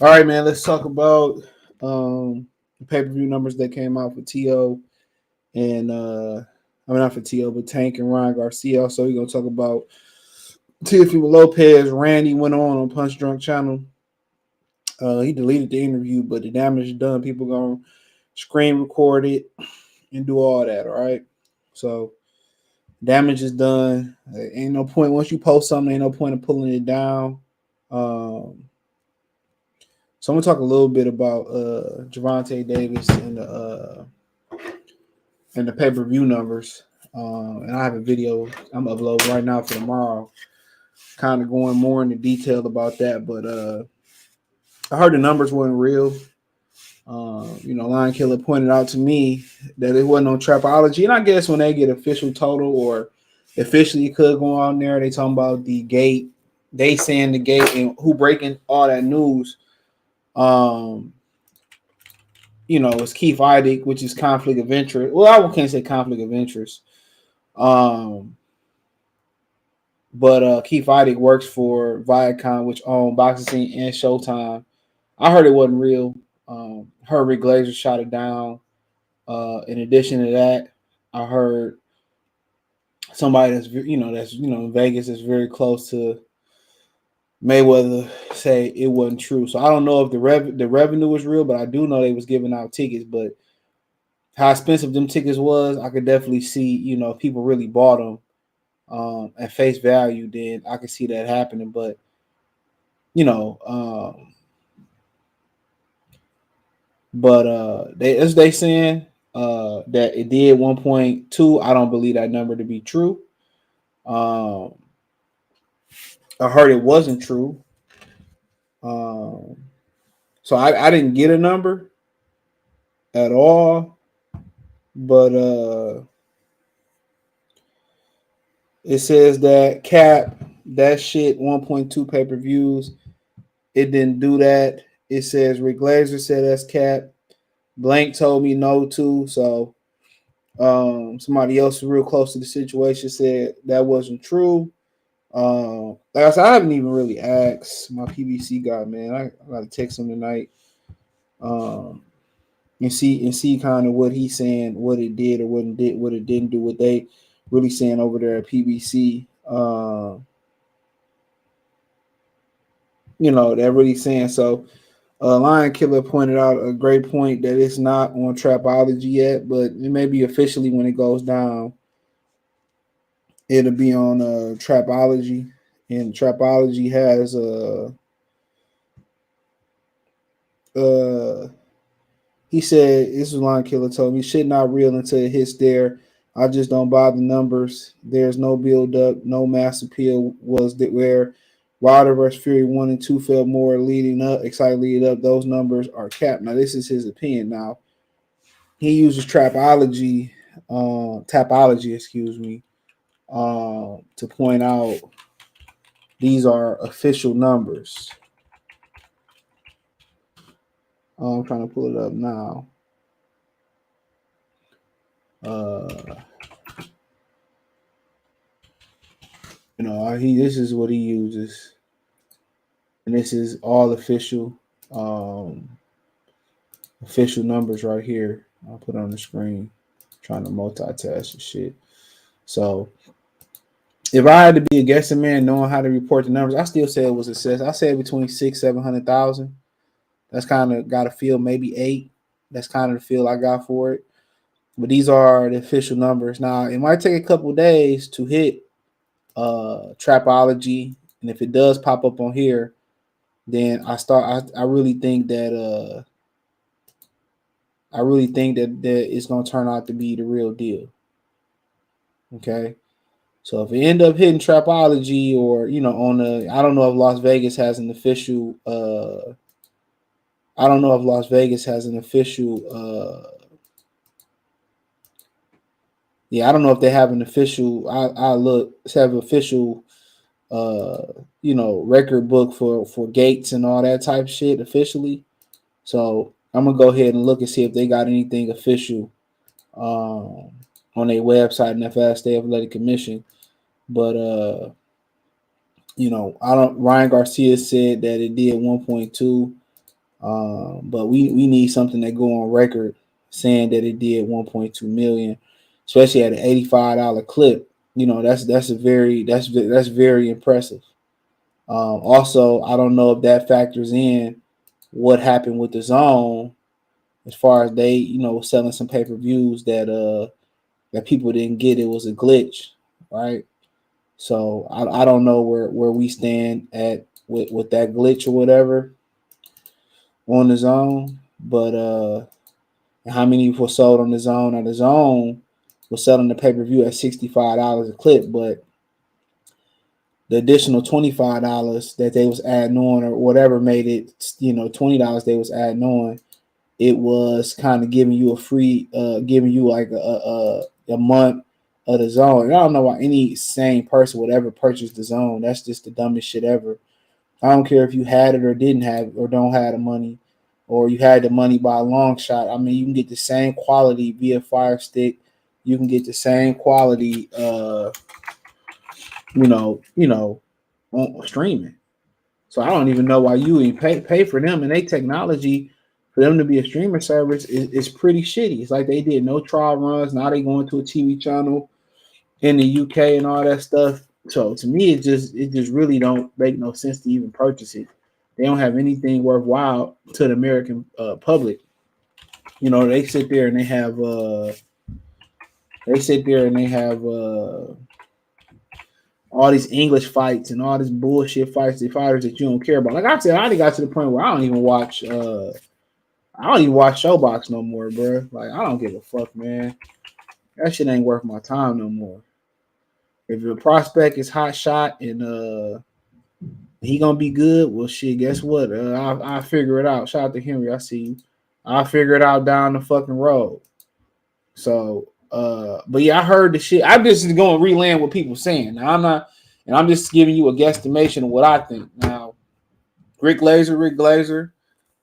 All right, man. Let's talk about the pay-per-view numbers that came out for T.O. and I mean not for T.O. but Tank and Ryan Garcia. Also, we're gonna talk about Teofimo Lopez. Randy went on Punch Drunk Channel. He deleted the interview, but the damage is done. People gonna screen record it and do all that. All right. So damage is done. Ain't no point once you post something. Ain't no point in pulling it down. Um, so I'm gonna talk a little bit about Gervonta Davis and the pay per view numbers. And I have a video I'm uploading right now for tomorrow, kind of going more into detail about that. But I heard the numbers weren't real. Lion Killer pointed out to me that it wasn't on Trapology, and I guess when they get official total or officially it could go on there, they talking about the gate. They saying the gate and who breaking all that news. Um, it's Keith Idek, which is conflict of interest. Well, I can't say conflict of interest. But Keith Idek works for Viacom, which own Boxing Scene and Showtime. I heard it wasn't real. Heard Rick Glazer shot it down. In addition to that, I heard somebody that's in Vegas that's very close to Mayweather say it wasn't true. So I don't know if the revenue was real, but I do know they was giving out tickets. But how expensive them tickets was, I could definitely see. If people really bought them at face value, then I could see that happening. But you know, they saying that it did 1.2. I don't believe that number to be true. I heard it wasn't true. So I didn't get a number at all, but it says that cap that shit 1.2 pay-per-views. It didn't do that. It says Rick Glazer said that's cap. Blank told me no too. So somebody else real close to the situation said that wasn't true. Like I said, I haven't even really asked my PBC guy, man. I gotta text him tonight. And see kind of what he's saying, what it did or what it didn't do, what they really saying over there at PBC. They're really saying so. Lion Killer pointed out a great point that it's not on Trapology yet, but it may be officially when it goes down. It'll be on Trapology, and Trapology has he said this is Lion Killer told me shit not real until it hits there. I just don't buy the numbers. There's no build up, no mass appeal was that where Wilder vs. Fury 1 and 2 felt more excited leading up. Those numbers are capped. Now, this is his opinion. Now, he uses tapology, to point out these are official numbers. I'm trying to pull it up now. This is what he uses, and this is all official numbers right here. I'll put it on the screen. I'm trying to multitask and shit. So if I had to be a guessing man, knowing how to report the numbers, I still say it was a success. I say between 600,000-700,000. That's kind of got a feel, maybe 8. That's kind of the feel I got for it. But these are the official numbers. Now it might take a couple days to hit Trapology, and if it does pop up on here, then I really think that that it's gonna turn out to be the real deal. Okay. So if it end up hitting Trapology or on the I don't know if Las Vegas has an official I don't know if Las Vegas has an official I don't know if they have an official I look have official record book for gates and all that type of shit officially. So I'm gonna go ahead and look and see if they got anything official on their website and FS State Athletic Commission. But I don't. Ryan Garcia said that it did 1.2. But we need something that go on record saying that it did 1.2 million, especially at an $85 clip. You know, that's very impressive. Also, I don't know if that factors in what happened with the zone as far as they, selling some pay-per-views that people didn't get. It was a glitch, right? So I don't know where we stand at with that glitch or whatever on the zone, but how many were sold on the zone? Now the zone was selling the pay-per-view at $65 a clip, but the additional $25 that they was adding on or whatever made it, $20 they was adding on. It was kind of giving you a free, giving you like a month of the zone. And I don't know why any sane person would ever purchase the zone. That's just the dumbest shit ever. I don't care if you had it or didn't have it or don't have the money, or you had the money by a long shot. I mean, you can get the same quality via Fire Stick. You can get the same quality, on streaming. So I don't even know why you even pay for them, and they technology for them to be a streaming service is pretty shitty. It's like they did no trial runs. Now they going to a TV channel in the UK and all that stuff. So to me, it just really don't make no sense to even purchase it. They don't have anything worthwhile to the American public. They sit there and they have all these English fights and all this bullshit fights, the fighters that you don't care about. Like I said, I already got to the point where I don't even watch Showbox no more, bro. Like I don't give a fuck, man. That shit ain't worth my time no more. If your prospect is hot shot and he gonna be good, well shit, guess what? I'll figure it out. Shout out to Henry, I see you. I'll figure it out down the fucking road. So but yeah, I heard the shit. I'm just going to reland what people saying. Now I'm not, and I'm just giving you a guesstimation of what I think. Now, Rick Glazer,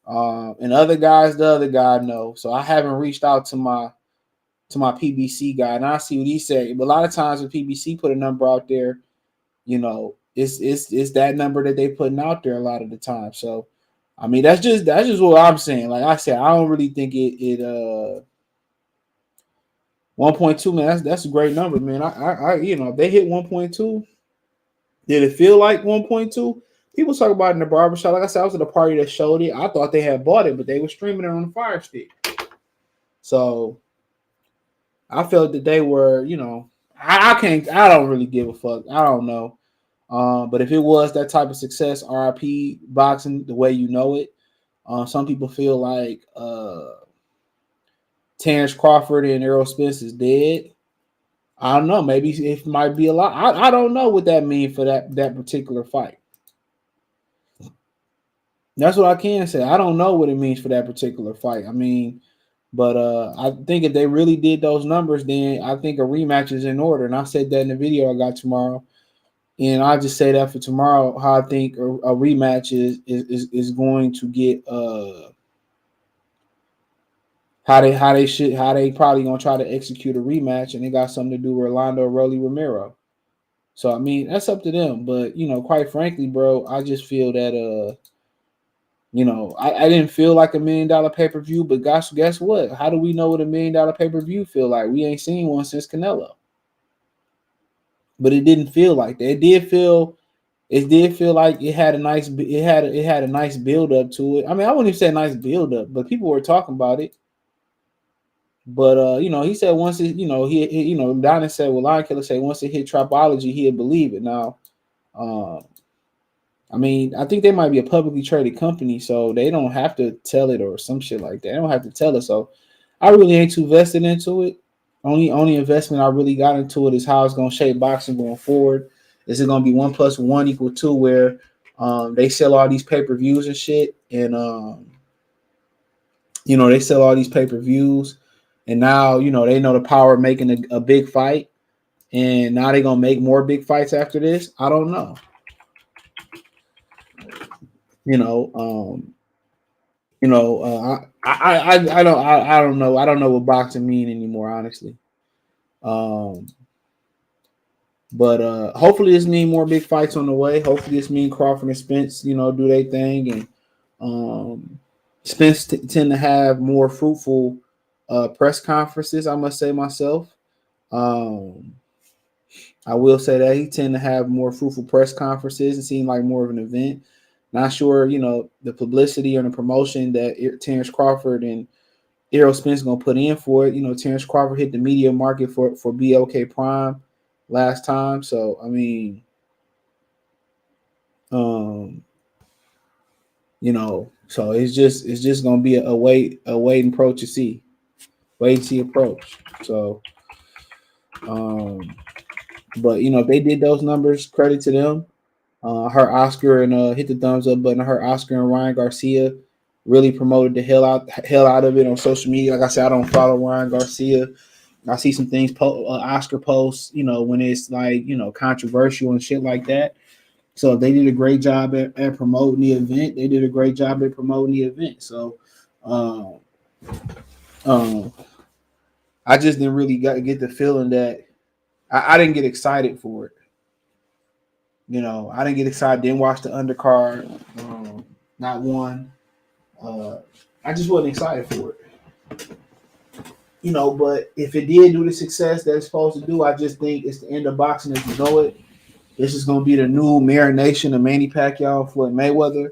and other guys, the other guy know. So I haven't reached out to my PBC guy, and I see what he said. But a lot of times when PBC put a number out there, it's that number that they putting out there a lot of the time. So I mean that's just what I'm saying. Like I said, I don't really think it 1.2, man, that's a great number, man. I if they hit 1.2, did it feel like 1.2? People talk about it in the barbershop. Like I said, I was at a party that showed it. I thought they had bought it, but they were streaming it on the Fire Stick. So I felt that they were, I don't really give a fuck. I don't know. But if it was that type of success, RIP boxing the way you know it, some people feel like Terrence Crawford and Errol Spence is dead. I don't know. Maybe it might be a lot. I don't know what that means for that particular fight. That's what I can say. I don't know what it means for that particular fight. I mean, but I think if they really did those numbers, then I think a rematch is in order. And I said that in the video I got tomorrow. And I'll just say that for tomorrow, how I think a rematch is going to get how they probably gonna try to execute a rematch, and it got something to do with Orlando Rolly Romero. So I mean that's up to them. But quite frankly, bro, I just feel that I didn't feel like $1 million pay-per-view, but guess what? How do we know what $1 million pay-per-view feel like? We ain't seen one since Canelo. But it didn't feel like that. It did feel like it had a nice build up to it. I mean, I wouldn't even say a nice build up, but people were talking about it. But he said once it, he Donnie said, well, Lion Killer said once it hit Trapology, he'd believe it. Now, I mean, I think they might be a publicly traded company, so they don't have to tell it or some shit like that. They don't have to tell it. So I really ain't too vested into it. Only investment I really got into it is how it's gonna shape boxing going forward. Is it gonna be 1 + 1 = 2, where they sell all these pay-per-views and shit, and they sell all these pay-per-views, and now they know the power of making a big fight, and now they're gonna make more big fights after this. I don't know. I don't know. I don't know what boxing mean anymore, honestly. But hopefully this mean more big fights on the way. Hopefully this mean Crawford and Spence, do their thing, and Spence tend to have more fruitful press conferences. I must say myself. Um, I will say that he tend to have more fruitful press conferences and seem like more of an event. Not sure, the publicity or the promotion that Terrence Crawford and Errol Spence gonna put in for it. Terrence Crawford hit the media market for BLK Prime last time, so I mean, um, so it's just gonna be a wait and approach to see, wait and see approach. So, um, but if they did those numbers, credit to them. Her Oscar and hit the thumbs up button. Her Oscar and Ryan Garcia really promoted the hell out of it on social media. Like I said, I don't follow Ryan Garcia. I see some things Oscar posts, when it's like controversial and shit like that. So they did a great job at promoting the event. They did a great job at promoting the event. So, um, um, I just didn't really get the feeling that I didn't get excited for it. I didn't get excited. Didn't watch the undercard. Not one. I just wasn't excited for it. But if it did do the success that it's supposed to do, I just think it's the end of boxing as you know it. This is gonna be the new marination of Manny Pacquiao and Floyd Mayweather.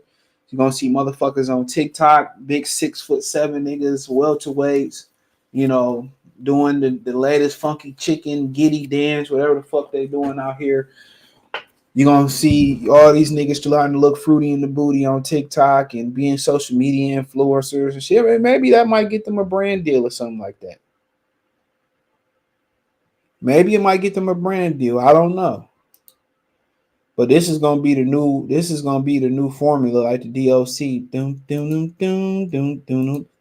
You're gonna see motherfuckers on TikTok, big 6'7" niggas, welterweights, doing the latest funky chicken giddy dance, whatever the fuck they doing out here. You're gonna see all these niggas starting to look fruity in the booty on TikTok and being social media influencers and shit. Maybe that might get them a brand deal or something like that. Maybe it might get them a brand deal. I don't know. But this is gonna be the new formula, like the DOC. The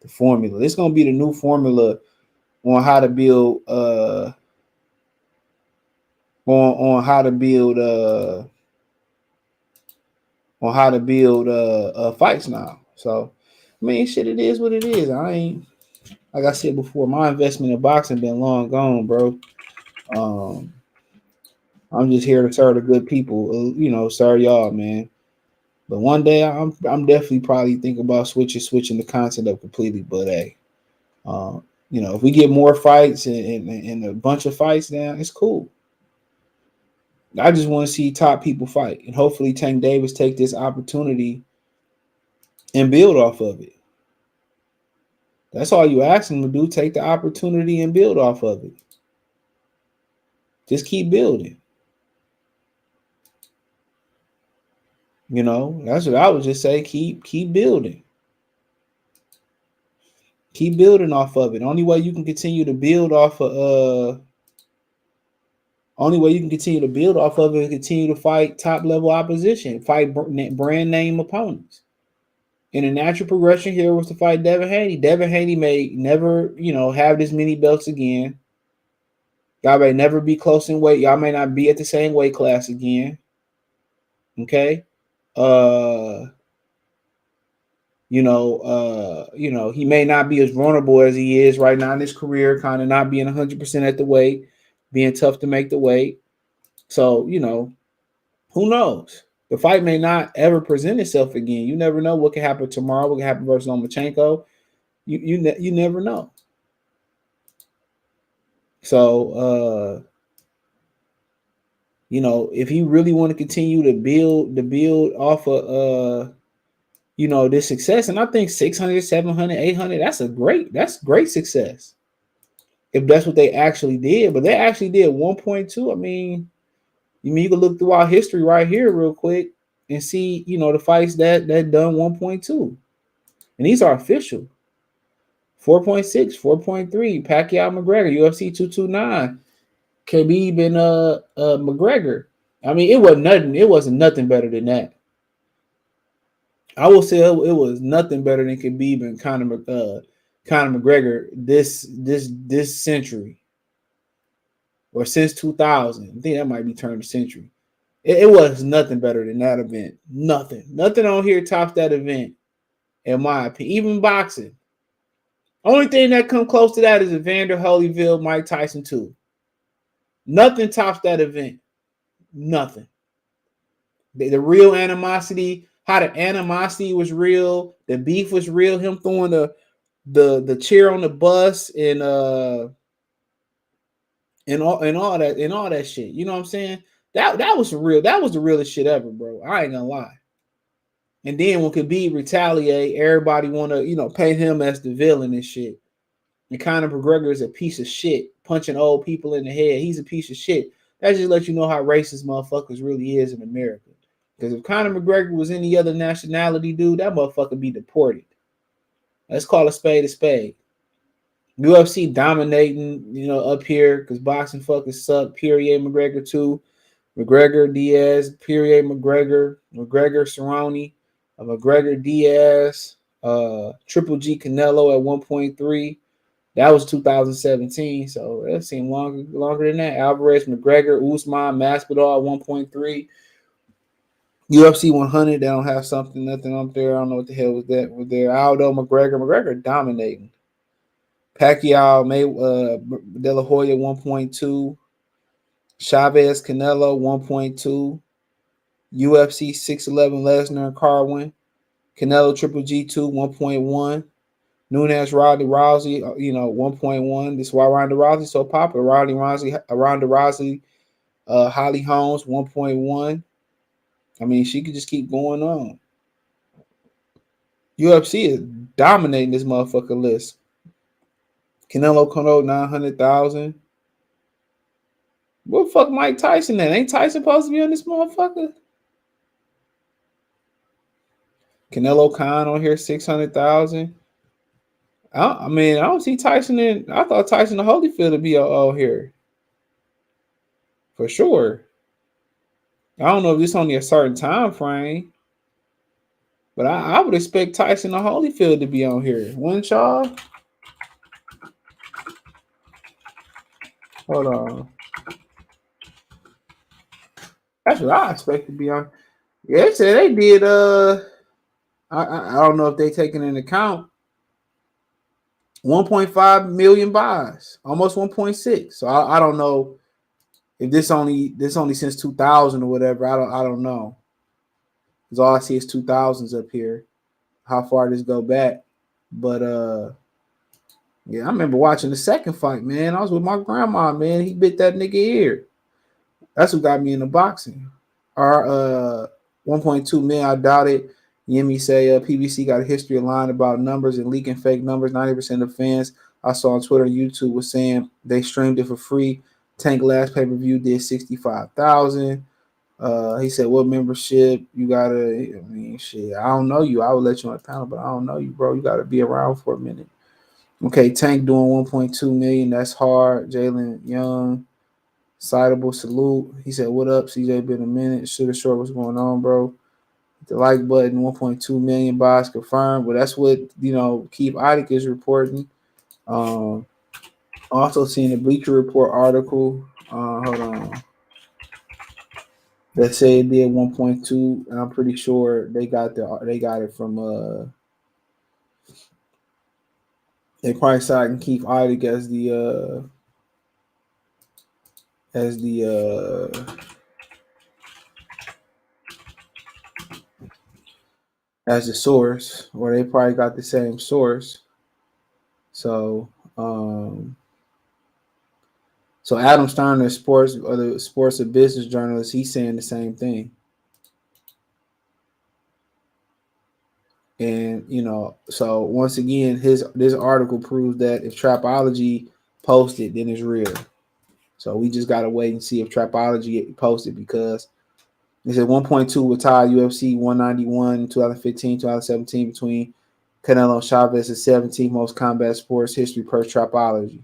formula. It's gonna be the new formula on how to build on how to build fights now. So I mean, shit, it is what it is. I ain't, like I said before, my investment in boxing been long gone, bro. I'm just here to serve the good people, serve y'all, man. But one day I'm definitely probably thinking about switching the content up completely. But hey, if we get more fights and a bunch of fights now, it's cool. I just want to see top people fight, and hopefully Tank Davis take this opportunity and build off of it. That's all you ask him to do. Take the opportunity and build off of it. Just keep building. That's what I would just say. Keep building. Keep building off of it. Only way you can continue to build off of is continue to fight top level opposition, fight brand name opponents. And the natural progression here was to fight Devin Haney. Devin Haney may never, have this many belts again. Y'all may never be close in weight. Y'all may not be at the same weight class again. Okay. He may not be as vulnerable as he is right now in his career, kind of not being 100% at the weight, being tough to make the weight. So, who knows? The fight may not ever present itself again. You never know what can happen tomorrow. What can happen versus Lomachenko. You never know. So, if you really want to continue to build off of, this success, and I think 600, 700, 800, that's great success. If that's what they actually did, but they actually did 1.2. I mean, you can look through our history right here real quick and see, the fights that done 1.2. And these are official. 4.6, 4.3, Pacquiao McGregor, UFC 229, Khabib and McGregor. I mean, it wasn't nothing better than that. I will say it was nothing better than Khabib and Conor McGregor this century. Or since 2000. I think that might be turned a century. It was nothing better than that event. Nothing on here tops that event, in my opinion. Even boxing. Only thing that come close to that is Evander Holyfield, Mike Tyson 2. Nothing tops that event. Nothing. The real animosity, how the animosity was real, the beef was real. Him throwing the chair on the bus and all that shit. You know what I'm saying? That was real. That was the realest shit ever, bro. I ain't gonna lie. And then when Khabib retaliate, everybody want to paint him as the villain and shit. And Conor McGregor is a piece of shit, punching old people in the head. He's a piece of shit. That just lets you know how racist motherfuckers really is in America. Because if Conor McGregor was any other nationality, dude, that motherfucker be deported. Let's call a spade a spade. UFC dominating, up here because boxing fucking suck. Poirier, McGregor too. McGregor, Diaz, Poirier, McGregor Cerrone, McGregor, Diaz, Triple G, Canelo at 1.3. That was 2017, so that seemed longer than that. Alvarez, McGregor, Usman, Masvidal at 1.3. UFC 100, they don't have nothing up there. I don't know what the hell was that. Was there Aldo, McGregor dominating. Pacquiao, De La Hoya 1.2. Chavez, Canelo 1.2. UFC 611, Lesnar and Carwin. Canelo, Triple G2 1.1. Nunes, Rousey, 1.1. This is why Ronda Rousey so popular. Ronda Rousey, Holly Holmes 1.1. I mean, she could just keep going on. UFC is dominating this motherfucker list. Canelo Cotto 900,000. What the fuck Mike Tyson at? Ain't Tyson supposed to be on this motherfucker? Canelo Khan on here 600,000. I don't see Tyson in. I thought Tyson the Holyfield would be out here for sure. I don't know if it's only a certain time frame, but I would expect Tyson the Holyfield to be on here. Wouldn't y'all? Hold on. That's what I expect to be on. Yeah, they said they did. I don't know if they taking into account 1.5 million buys, almost 1.6. So I don't know if this only since 2000 or whatever. I don't know. Because all I see is 2000s up here. How far this go back? But yeah, I remember watching the second fight, man. I was with my grandma, man. He bit that nigga ear. That's what got me into boxing. Our 1.2 million, I doubt it. Yemi say PBC got a history of lying about numbers and leaking fake numbers. 90% of fans I saw on Twitter and YouTube was saying they streamed it for free. Tank last pay-per-view did 65,000. He said, what membership you gotta, I mean, shit, I don't know you. I would let you on the panel, but I don't know you, bro. You gotta be around for a minute. Okay, Tank doing 1.2 million. That's hard. Jalen Young, citable salute. He said, what up, CJ? Been a minute. Sugar Short, what's going on, bro? The like button, 1.2 million buys confirmed. Well, that's what, Keith Idek is reporting. Also seeing the Bleacher Report article. Hold on. That say it did 1.2, and I'm pretty sure they got it from they probably citing Keith Idek as the source, or they probably got the same source. So so Adam Stern, the sports and business journalist, he's saying the same thing. And so once again, this article proves that if Trapology posted, then it's real. So we just gotta wait and see if Trapology posted, because they said 1.2 will tie UFC 191 in 2015, 2017 between Canelo and Chavez, the 17th most combat sports history per Trapology.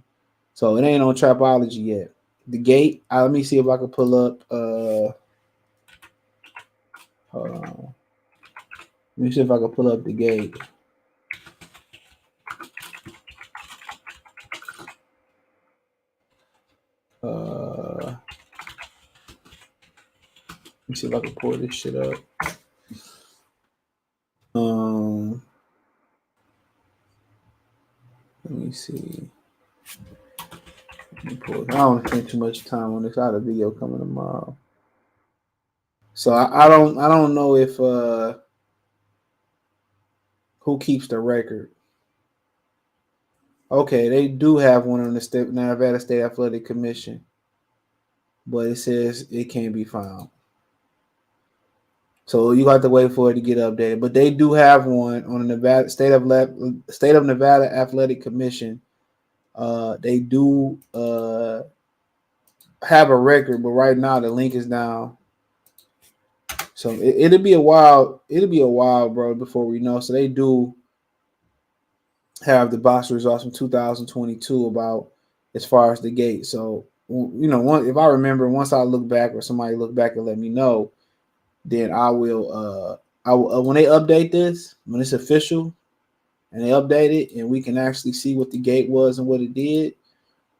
So it ain't on Trapology yet. The gate. Let me see if I can pull up. Hold on. Let me see if I can pull up the gate. Let me see if I can pull this shit up. Let me see. Let me pull it. I don't spend too much time on this. I have a video coming tomorrow. So I don't know if Who keeps the record? Okay, they do have one on the Nevada State Athletic Commission, but it says it can't be found. So you have to wait for it to get updated. But they do have one on the Nevada State of Nevada Athletic Commission. They do have a record, but right now the link is down. So it'll be a while. It'll be a while, bro, before we know. So they do have the box results from 2022 about as far as the gate. So if I remember, once I look back or somebody look back and let me know, then I will. When they update this, when it's official, and they update it, and we can actually see what the gate was and what it did,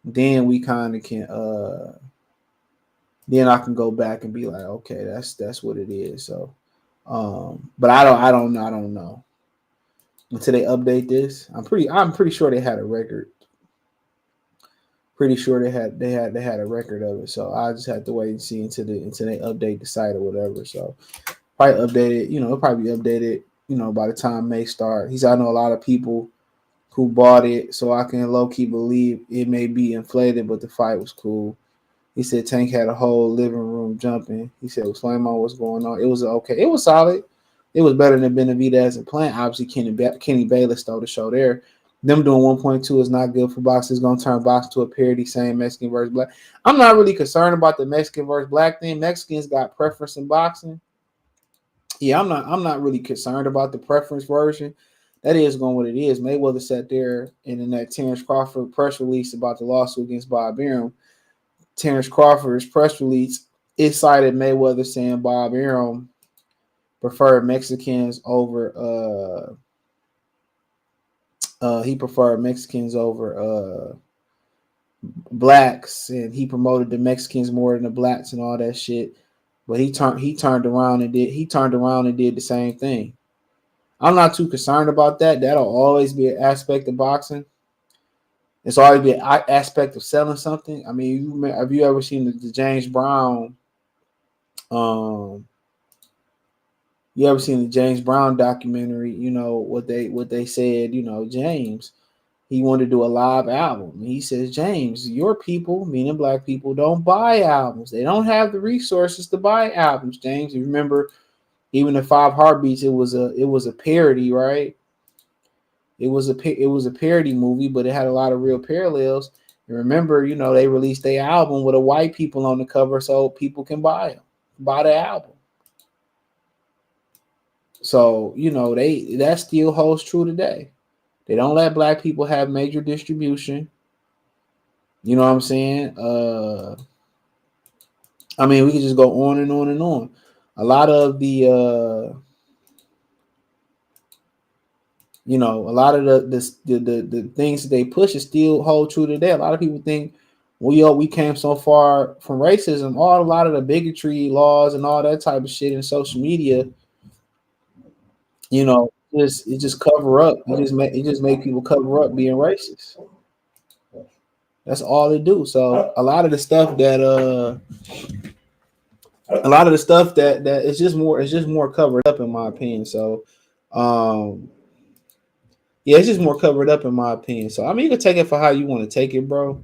then we kind of can. Then I can go back and be like, okay, that's what it is. So, but I don't know until they update this. I'm pretty sure they had a record. Pretty sure they had a record of it. So I just have to wait and see until they update the site or whatever. So probably update it. It'll probably be updated. By the time May start. I know a lot of people who bought it, so I can low key believe it may be inflated, but the fight was cool. He said Tank had a whole living room jumping. He said, explain on what's going on. It was okay. It was solid. It was better than Benavidez and Plant. Obviously, Kenny Bayless stole the show there. Them doing 1.2 is not good for boxing. It's going to turn boxing to a parody, saying Mexican versus black. I'm not really concerned about the Mexican versus black thing. Mexicans got preference in boxing. Yeah, I'm not really concerned about the preference version. That is going what it is. Mayweather sat there and in that Terrence Crawford press release about the lawsuit against Bob Arum, Terrence Crawford's press release, it cited Mayweather saying Bob Arum preferred Mexicans over he preferred Mexicans over blacks, and he promoted the Mexicans more than the blacks and all that shit. But he turned around and did the same thing. I'm not too concerned about that. That'll always be an aspect of boxing. It's always be an aspect of selling something. I mean, have you ever seen the James Brown? You ever seen the James Brown documentary? What they said. James, he wanted to do a live album. He says, James, your people, meaning black people, don't buy albums. They don't have the resources to buy albums. James, you remember, even the Five Heartbeats, it was a parody, right? It was a parody movie, but it had a lot of real parallels. And remember, they released their album with a white people on the cover, so people can buy the album. So that still holds true today. They don't let black people have major distribution. You know what I'm saying? I mean, we can just go on and on and on. A lot of the the things that they push is still hold true today. A lot of people think we came so far from racism. A lot of the bigotry laws and all that type of shit in social media, it just cover up. It just make people cover up being racist. That's all they do. So a lot of the stuff that it's just more covered up, in my opinion. So yeah, it's just more covered up, in my opinion. So I mean, you can take it for how you want to take it, bro.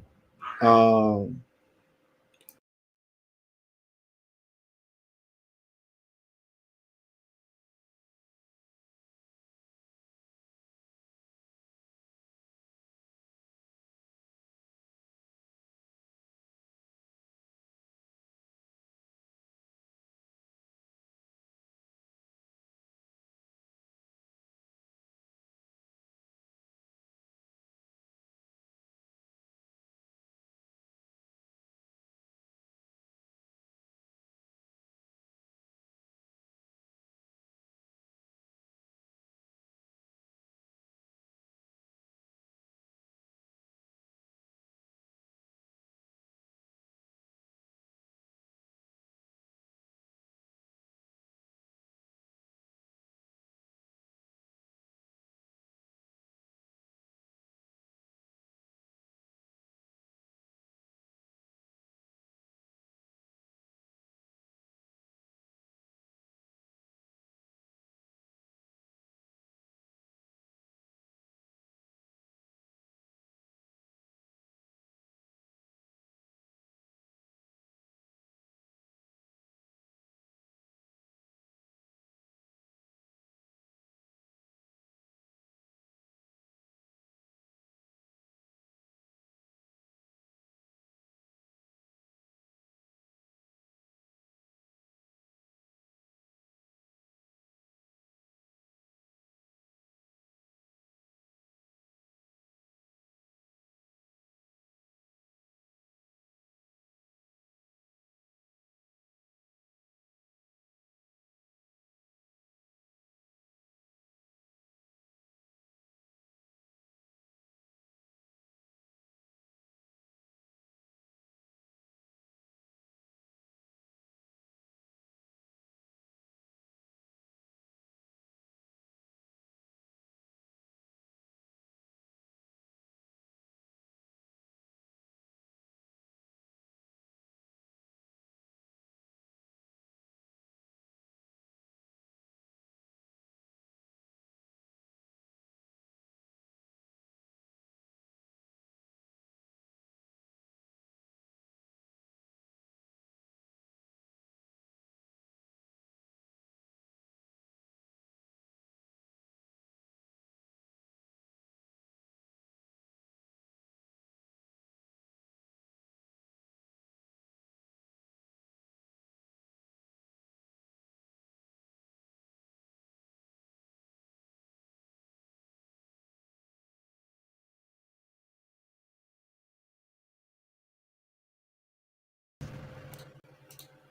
Um,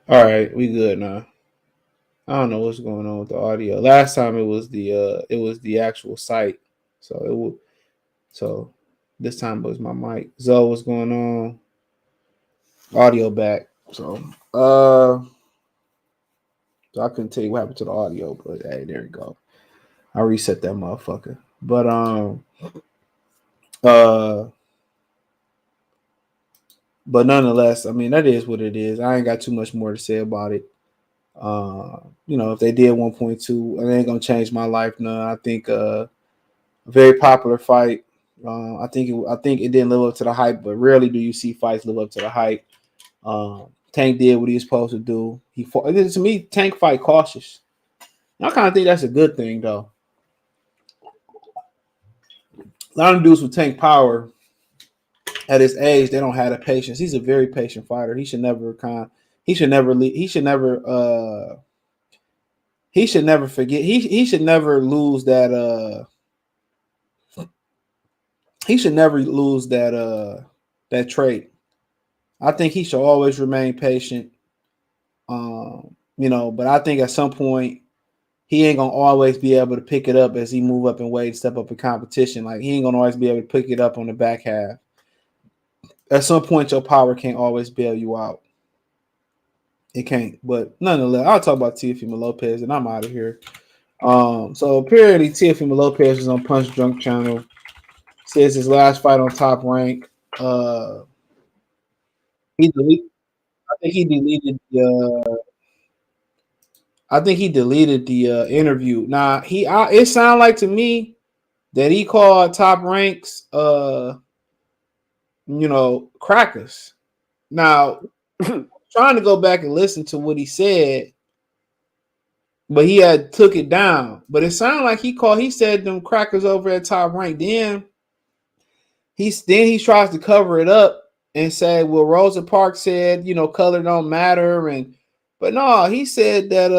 All right, we good now. I don't know what's going on with the audio. Last time it was the actual site. So it will so this time it was my mic. Zoe, what's going on? Audio back. So I couldn't tell you what happened to the audio, but hey, there you go. I reset that motherfucker. Uh but nonetheless, I mean that is what it is. I ain't got too much more to say about it. If they did 1.2, it ain't gonna change my life none. I think a very popular fight. I think it didn't live up to the hype, but rarely do you see fights live up to the hype. Tank did what he was supposed to do. He fought. To me, Tank fight cautious. I kind of think that's a good thing, though. A lot of dudes with Tank power at his age, they don't have the patience. He's a very patient fighter. He should never forget. He should never forget. He should never lose that. He should never lose that trait. I think he should always remain patient. But I think at some point he ain't gonna always be able to pick it up as he move up in weight and step up in competition. Like he ain't gonna always be able to pick it up on the back half. At some point, your power can't always bail you out. It can't. But nonetheless, I'll talk about Teofimo Lopez, and I'm out of here. So apparently Teofimo Lopez is on Punch Drunk channel. Says his last fight on Top Rank. He deleted. I think he deleted the. I think he deleted the interview. Now it sounded like to me that he called Top Ranks, crackers. Now, trying to go back and listen to what he said, but he had took it down. But it sounded like he said them crackers over at Top Rank. Then he tries to cover it up and say, well, Rosa Parks said, color don't matter, but no, he said that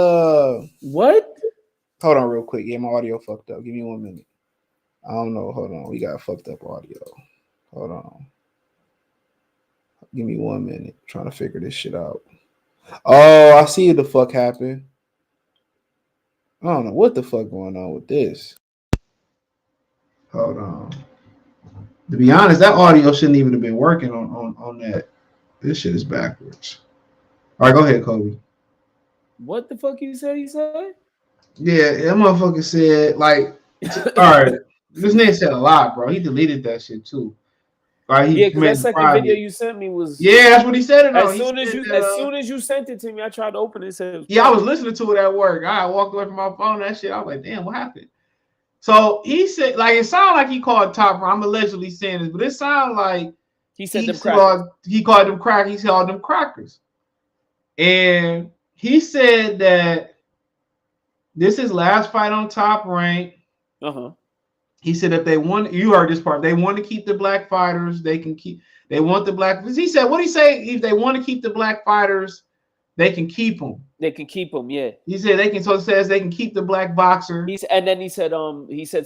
what? Hold on real quick. Yeah, my audio fucked up. Give me 1 minute. I don't know. Hold on. We got fucked up audio. Hold on. Give me 1 minute. I'm trying to figure this shit out. Oh, I see what the fuck happened. I don't know what the fuck going on with this. Hold on. To be honest, that audio shouldn't even have been working on that. This shit is backwards. All right, go ahead, Kobe. What the fuck you said? He said? Yeah, that motherfucker said all right. This nigga said a lot, bro. He deleted that shit too. Right, yeah, because that second video you sent me was that's what he said. As soon as you sent it to me, I tried to open it. Said I was listening to it at work. I walked away from my phone. That shit, I was like, damn, what happened? So he said, it sounded like he called Top Rank. I'm allegedly saying this, but it sounded like he said he called them crackers. He called them crackers, and he said that this is his last fight on Top Rank. He said if they want, you heard this part, they want to keep the black fighters, they want the black. He said, what did he say? If they want to keep the black fighters, they can keep them. They can keep them, yeah. He said they can. So it says they can keep the black boxer. And then he said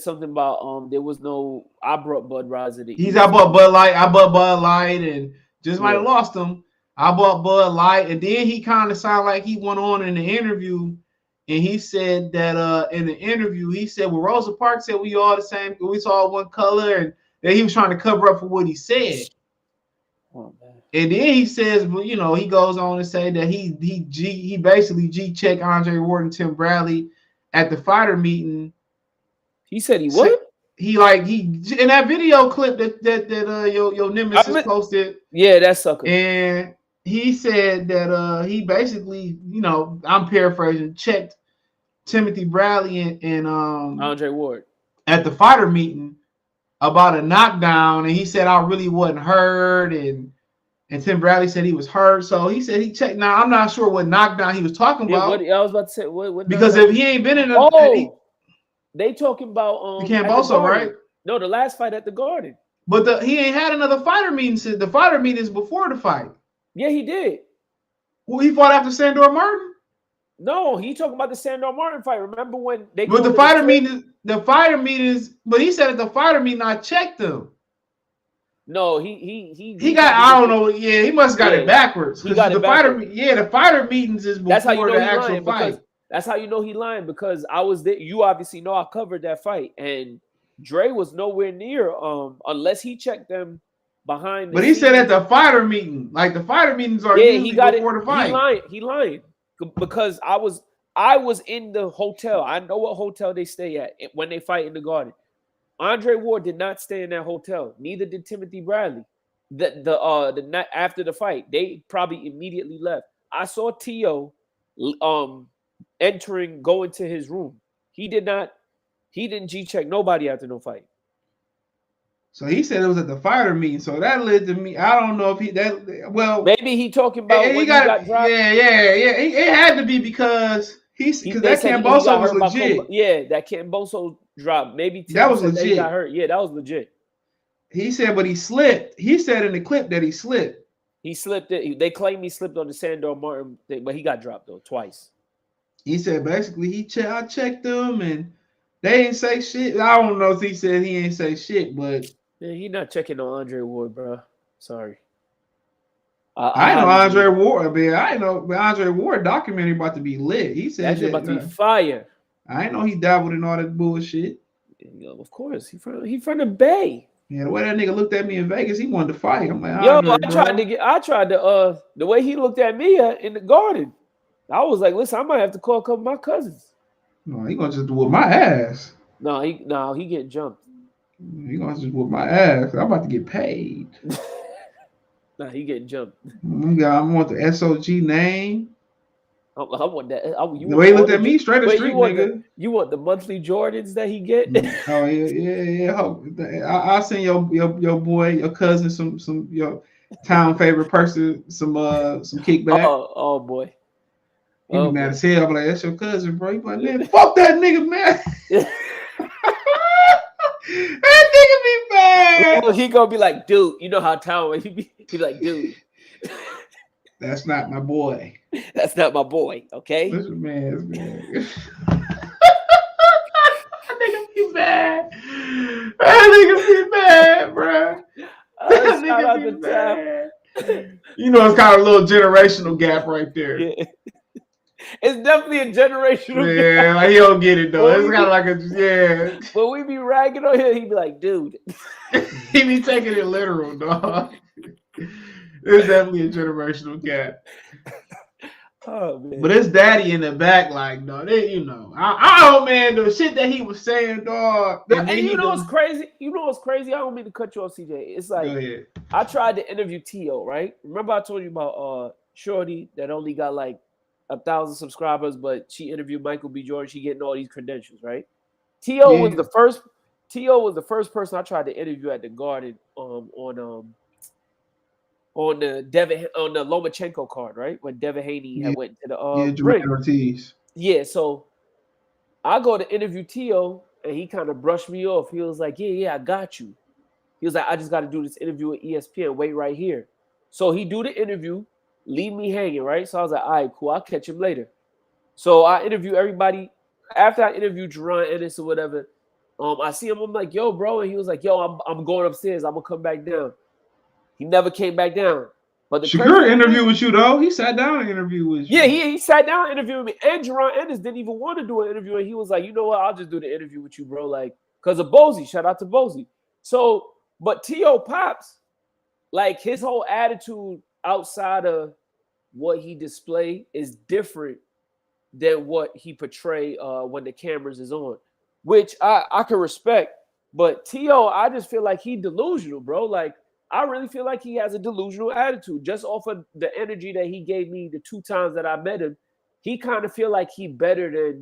something about there was no. I brought Budweiser to eat. I bought Bud Light. I bought Bud Light and just might have lost them. I bought Bud Light, and then he kind of sounded like he went on in the interview. And he said that in the interview, he said, well, Rosa Parks said we all the same. We saw one color, and that he was trying to cover up for what he said. Oh, and then he says, well, he goes on to say that he basically G-checked Andre Ward and Tim Bradley at the fighter meeting. He said he what? He in that video clip that your nemesis posted. Yeah, that's sucker. And he said that he basically, I'm paraphrasing, checked Timothy Bradley and Andre Ward at the fighter meeting about a knockdown, and he said I really wasn't hurt, and Tim Bradley said he was hurt. So he said he checked. Now I'm not sure what knockdown he was talking about. What, I was about to say what because if he ain't been in they talking about the Camboso, right? No, the last fight at the Garden. But he ain't had another fighter meeting since the fighter meeting is before the fight. Yeah, he did. Well, he fought after Sandor Martin. No, he talking about the Sandor Martin fight. Remember when they? But the fighter meetings. But he said at the fighter meeting I checked them. No, he got. I don't know. Yeah, he must got it backwards. He got it backwards. The fighter meetings is before that's how you know the he actual lying fight. because that's how you know he lying because I was there. You obviously know I covered that fight, and Dre was nowhere near. Unless he checked them behind. But he said at the fighter meeting, like the fighter meetings are usually he got before it. the fight. He lying because I was in the hotel. I know what hotel they stay at when they fight in the Garden. Andre Ward did not stay in that hotel. Neither did Timothy Bradley. The night after the fight, they probably immediately left. I saw Tio going to his room. He didn't G-check nobody after no fight. So he said it was at the fighter meeting. So that led to me. I don't know if maybe he talking about when he got dropped. Yeah. It had to be because that Camboso was legit. That Camboso drop. Maybe that was legit. That he got hurt. Yeah, that was legit. He said, but he slipped. He said in the clip that he slipped. He slipped it. They claim he slipped on the Sandor Martin thing, but he got dropped though twice. He said basically I checked them and they ain't say shit. I don't know if he said he ain't say shit, but he not checking on Andre Ward, bro. Sorry. I know Andre Ward, man. I know Andre Ward documentary about to be lit. He said that about to be fire. I know he dabbled in all that bullshit. Of course, he from the Bay. Yeah, the way that nigga looked at me in Vegas, he wanted to fight. I'm like, I tried to the way he looked at me in the Garden. I was like, listen, I might have to call a couple of my cousins. No, he gonna just whoop my ass. No, he getting jumped. He gonna just whoop my ass. I'm about to get paid. Nah, he getting jumped. I want the SOG name. I want that. The way he looked at me, straight as street nigga. You want the monthly Jordans that he get? Oh yeah. I'll send your boy, your cousin, some your town favorite person, some kickback. Oh boy. He be mad as hell. I'm like, that's your cousin, bro. He be like, man, fuck that nigga, man. That nigga be mad. He gonna be like, dude, you know how town he be like, dude. That's not my boy. That's not my boy, okay? Listen, man. That nigga be mad. That nigga be mad, bro. That nigga be mad. You know, it's kind of a little generational gap right there. Yeah. It's definitely a generational gap. Yeah, like he don't get it though. It's kind of like a But we be ragging on him, he be like, dude. He be taking it literal, dog. It's definitely a generational gap. Oh man. But his daddy in the back, like, dog, I man, the shit that he was saying, dog. And you know what's crazy? I don't mean to cut you off, CJ. It's like I tried to interview Tio, right? Remember I told you about Shorty that only got like 1,000 subscribers, but she interviewed Michael B. Jordan. She getting all these credentials, right? Tio was the first person I tried to interview at the Garden on the Lomachenko card, right? When Devin Haney had went to the ring. Ortiz. Yeah, so I go to interview Tio, and he kind of brushed me off. He was like, yeah, I got you. He was like, I just got to do this interview with ESPN. Wait right here. So he do the interview, leave me hanging, right? So I was like, all right, cool. I'll catch him later. So I interview everybody. After I interviewed Jerron Ennis or whatever, I see him. I'm like, yo, bro. And he was like, yo, I'm going upstairs. I'm going to come back down. He never came back down. But the Shakur interviewed with you, though. He sat down and interviewed with you. Yeah, he sat down and interviewed with me. And Jerron Ennis didn't even want to do an interview. And he was like, you know what? I'll just do the interview with you, bro. Like, because of Bozy. Shout out to Bozy. So, but T.O. Pops, like, his whole attitude outside of what he displayed is different than what he portrayed when the cameras is on, which I can respect. But T.O., I just feel like he delusional, bro. Like, I really feel like he has a delusional attitude just off of the energy that he gave me the 2 times that I met him. He kind of feel like he better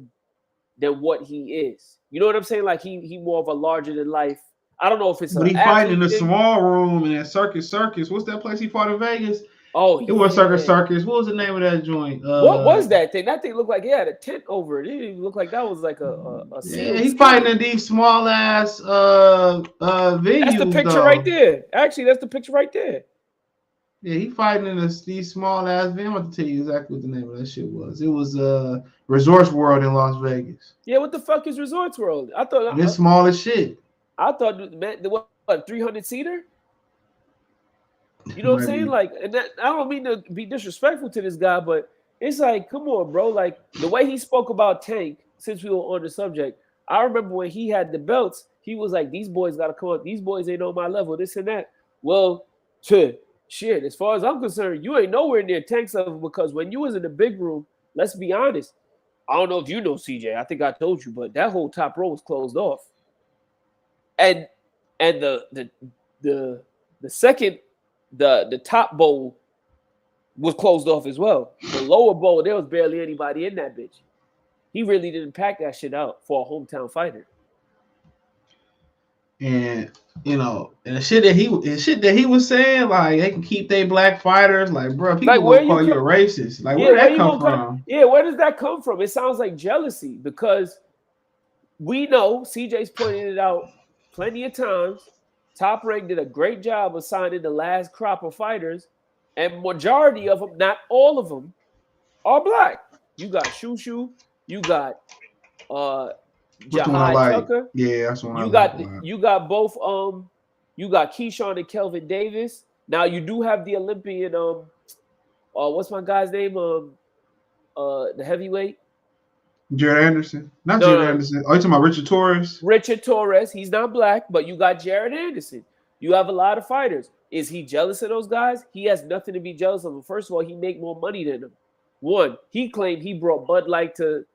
than what he is. You know what I'm saying? Like he more of a larger than life. I don't know if it's. But he fighting in a small room in that Circus. What's that place he fought in Vegas? Oh, it was Circus. What was the name of that joint? What was that thing? That thing looked like it had a tent over it. It didn't even look like that was like a yeah, he's fighting in these small ass venues. That's the picture right there. Actually, that's the picture right there. Yeah, he fighting in these small ass venues. I'm going to tell you exactly what the name of that shit was. It was Resorts World in Las Vegas. Yeah, what the fuck is Resorts World? I thought it's small as shit. I thought, man, what 300 seater? You know what I'm saying? Like, and that, I don't mean to be disrespectful to this guy, but it's like, come on, bro. Like the way he spoke about Tank, since we were on the subject, I remember when he had the belts, he was like, these boys got to come up. These boys ain't on my level, this and that. Well, shit, as far as I'm concerned, you ain't nowhere near Tank's level because when you was in the big room, let's be honest, I don't know if you know, CJ. I think I told you, but that whole top row was closed off. And the second, the top bowl was closed off as well. The lower bowl, there was barely anybody in that bitch. He really didn't pack that shit out for a hometown fighter. And you know, and the shit that he was saying, like they can keep their black fighters, like bro, people like, will call you a racist. Like where that come from? Where does that come from? It sounds like jealousy because we know CJ's pointed it out plenty of times. Top Rank did a great job of signing the last crop of fighters, and majority of them, not all of them, are black. You got Shushu, you got Jahai Tucker. Yeah, that's one you got both you got Keyshawn and Kelvin Davis. Now you do have the Olympian what's my guy's name? The heavyweight? Jared Anderson. Not Jared Anderson. Oh, you talking about Richard Torres? Richard Torres. He's not black, but you got Jared Anderson. You have a lot of fighters. Is he jealous of those guys? He has nothing to be jealous of them. First of all, he make more money than them. One, he claimed he brought Bud Light to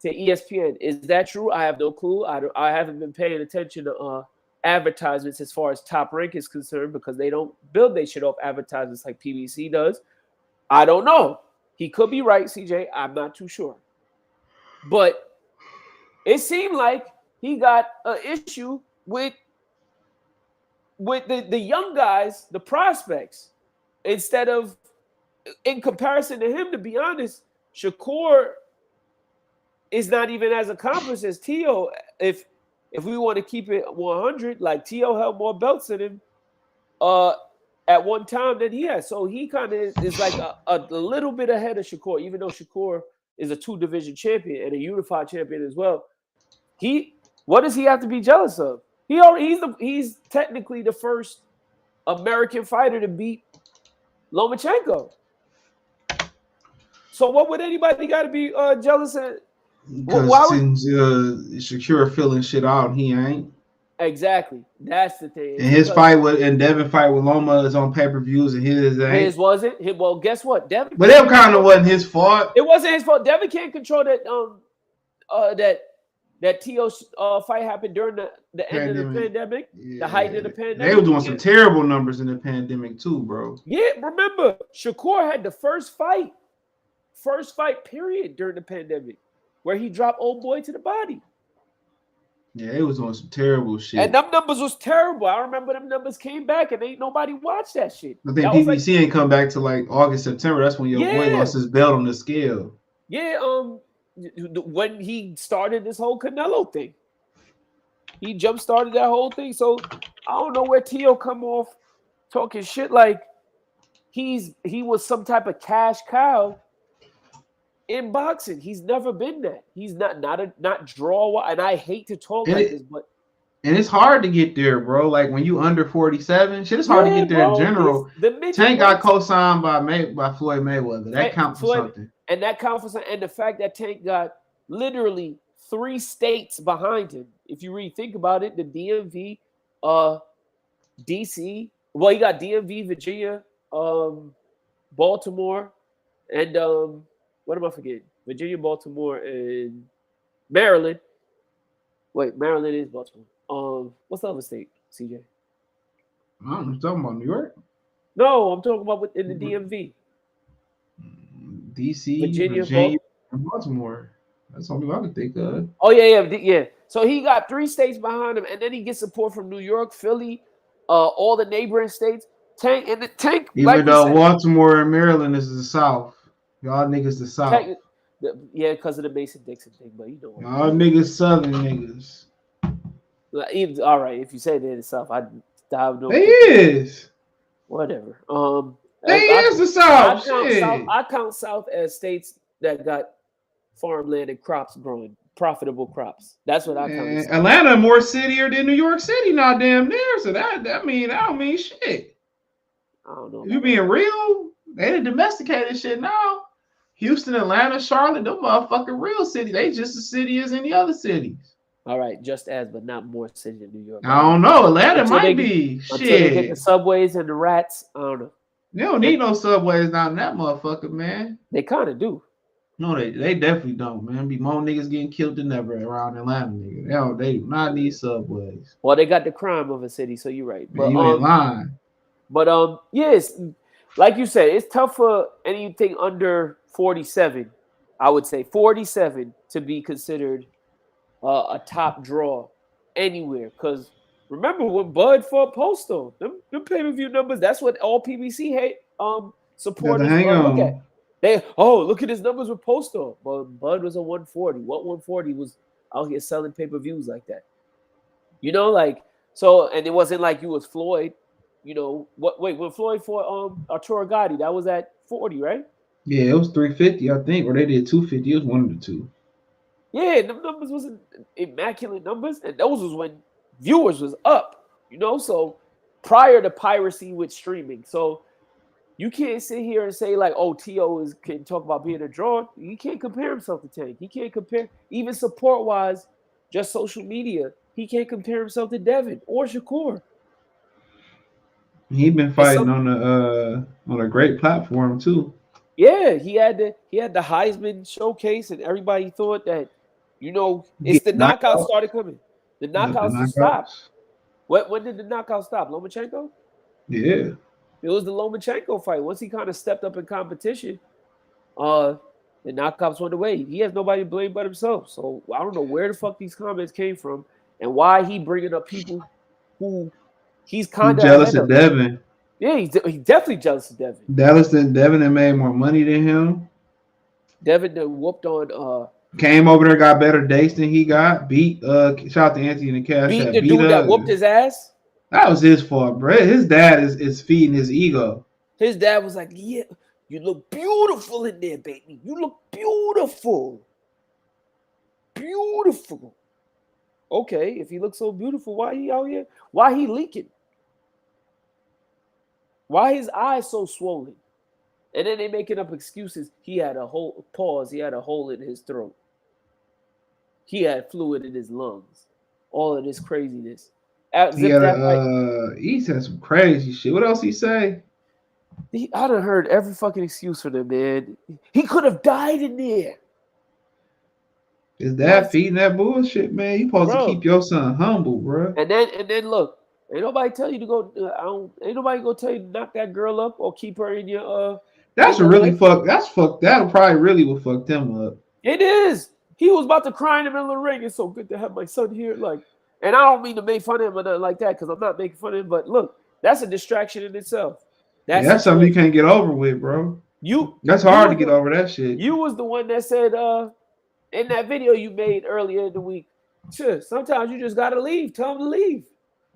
ESPN. Is that true? I have no clue. I haven't been paying attention to advertisements as far as Top Rank is concerned because they don't build their shit off advertisements like PBC does. I don't know. He could be right, CJ. I'm not too sure. But it seemed like he got an issue with the young guys, the prospects, instead of, in comparison to him, to be honest, Shakur is not even as accomplished as Teo. If we want to keep it 100, like Teo held more belts than him at one time than he has. So he kind of is like a little bit ahead of Shakur, even though Shakur is a 2-division champion and a unified champion as well. What does he have to be jealous of? He's technically the first American fighter to beat Lomachenko. So what would anybody got to be jealous of? Because Shakur filling shit out, he ain't. Exactly. That's the thing. And his fight and Devin fight with Loma is on pay-per-views, and his ain't. His wasn't. Well, guess what? Devin. But that kind of wasn't his fault. It wasn't his fault. Devin can't control that. That Teo fight happened during the end of the pandemic, the height of the pandemic. They were doing some terrible numbers in the pandemic too, bro. Yeah, remember Shakur had the first fight period during the pandemic, where he dropped old boy to the body. Yeah, it was on some terrible shit. And them numbers was terrible. I remember them numbers came back and ain't nobody watched that shit. I think PBC ain't come back to like August, September. That's when your boy lost his belt on the scale. Yeah, when he started this whole Canelo thing. He jump-started that whole thing. So I don't know where Teo come off talking shit like he was some type of cash cow in boxing. He's never been that. He's not draw. And I hate to talk like this, but and it's hard to get there, bro. Like when you under 47, shit is hard to get there in general. Tank got co-signed by Floyd Mayweather. That counts for something. And that counts for something. And the fact that Tank got literally 3 states behind him. If you really think about it, the DMV, DC. Well, he got DMV, Virginia, Baltimore, and what am I forgetting? Virginia, Baltimore, and Maryland. Wait, Maryland is Baltimore. What's the other state, CJ? I'm talking about New York. No, I'm talking about within the DMV. DC, Virginia, and Baltimore. That's all I can think of. Oh yeah. So he got 3 states behind him, and then he gets support from New York, Philly, all the neighboring states. Tank. Even like though Baltimore and Maryland is the South. Y'all niggas the South. Yeah, because of the Mason-Dixon thing, but you know. Y'all niggas Southern niggas. All right, if you say they're the South, I have no. They is. Whatever. They is the South. I count South as states that got farmland and crops growing, profitable crops. That's what I count. Atlanta more citier than New York City, not damn near. So that don't mean shit. I don't know. You being real? They done domesticated shit now. Houston, Atlanta, Charlotte, them motherfucking real cities. They just as city as any other cities. All right, just as, but not more city than New York. I don't know. Atlanta might get, be. Until they get the Shit. subways and the rats, I don't know. They don't need no subways down in that motherfucker, man. They kind of do. No, they definitely don't, man. Be more niggas getting killed than ever around Atlanta, nigga. They do not need subways. Well, they got the crime of a city, so you're right. Man, But you ain't lying. But yes, like you said, it's tough for anything under 47. I would say 47 to be considered a top draw anywhere. Because remember when Bud fought Postal, them pay-per-view numbers, that's what all PBC hate supporters look at. Look at his numbers with Postal. But Bud was a 140. What 140 was out here selling pay-per-views like that? You know, like, so, and it wasn't like you was Floyd. You know, when Floyd fought Arturo Gotti, that was at 40, right? Yeah, it was 350, I think, or they did 250. It was one of the two. Yeah, them numbers wasn't immaculate numbers, and those was when viewers was up, you know. So prior to piracy with streaming, so you can't sit here and say like, oh, T.O. can talk about being a draw. He can't compare himself to Tank. He can't compare even support wise, just social media. He can't compare himself to Devin or Shakur. He been fighting on a great platform too. Yeah, he had the Heisman showcase, and everybody thought that, you know, it's the knockouts started coming. The knockouts stopped. When did the knockout stop? Lomachenko? Yeah. It was the Lomachenko fight. Once he kind of stepped up in competition, the knockouts went away. He has nobody to blame but himself. So I don't know where the fuck these comments came from and why he bringing up people who he's kind of jealous of Devin. Yeah, he's definitely jealous of Devin. Devin that made more money than him. Devin that whooped on came over there, got better dates than he got. Beat shout out to Anthony in the cash. Beat the dude that whooped his ass. That was his fault, bro. His dad is feeding his ego. His dad was like, "Yeah, you look beautiful in there, baby. You look beautiful, beautiful." Okay, if he looks so beautiful, why he out here? Why he leaking? Why his eyes so swollen? And then they making up excuses. He had a hole. Pause. He had a hole in his throat. He had fluid in his lungs. All of this craziness. He said some crazy shit. What else he say? I done heard every fucking excuse for them, man. He could have died in there. His dad feeding that bullshit, man. You supposed to keep your son humble, bro. And then look, ain't nobody tell you to go. Ain't nobody gonna tell you to knock that girl up or keep her in your That's really fucked. That's fucked. That'll probably really will fuck them up. It is. He was about to cry in the middle of the ring. It's so good to have my son here. Like, and I don't mean to make fun of him or nothing like that, because I'm not making fun of him. But look, that's a distraction in itself. That's something you can't get over with, bro. That's hard to get over that shit. You was the one that said in that video you made earlier in the week, sure, sometimes you just gotta leave. Tell them to leave.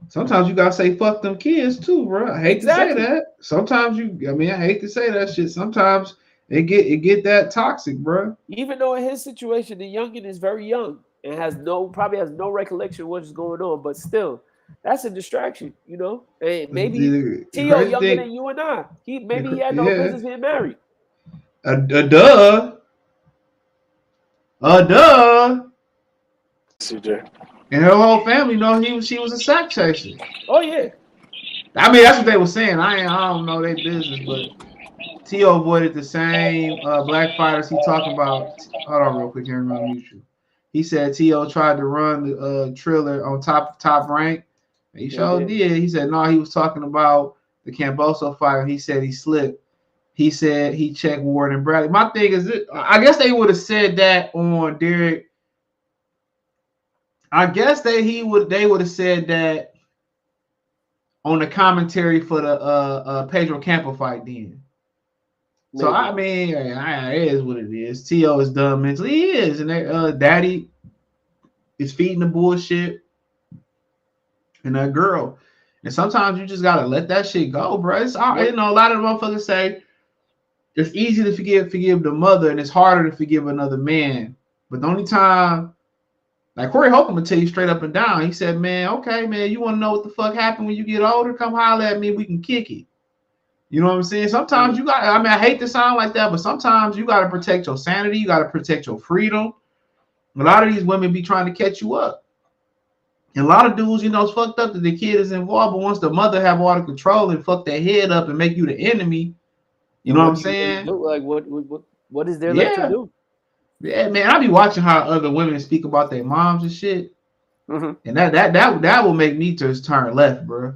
Sometimes you gotta say fuck them kids too, bro. I hate to say that. Sometimes I hate to say that shit. Sometimes it get that toxic, bro. Even though in his situation, the youngin is very young and probably has no recollection of what's going on, but still, that's a distraction, you know. And maybe T.O. younger than you and I. He had no business being married. Duh. CJ. And her whole family know she was a sack chaser. Oh yeah. I mean, that's what they were saying. I don't know their business, but T.O. avoided the same black fighters he talking about. Hold on real quick, Henry, I'll mute you. He said T.O. tried to run the Triller on top rank. He sure did. He said no, he was talking about the Camboso fight, and he said he slipped. He said he checked Ward and Bradley. My thing is, I guess they would have said that on Derek. I guess they would have said that on the commentary for the Pedro Campo fight then. So I mean, it is what it is. T.O. is done mentally. He is, and Daddy is feeding the bullshit and that girl. And sometimes you just gotta let that shit go, bro. It's all, a lot of motherfuckers say it's easy to forgive the mother, and it's harder to forgive another man. But the only time, like Corey Holcomb will tell you straight up and down, he said, man, okay, man, you want to know what the fuck happened when you get older? Come holler at me, we can kick it. You know what I'm saying? Sometimes you got. I mean, I hate to sound like that, but sometimes you got to protect your sanity. You got to protect your freedom. A lot of these women be trying to catch you up. And a lot of dudes, you know, it's fucked up that the kid is involved, but once the mother have all the control and fuck their head up and make you the enemy, you know what I'm saying? Like what is there left to Yeah. do? Yeah, man. I be watching how other women speak about their moms and shit. And that will make me just turn left, bro.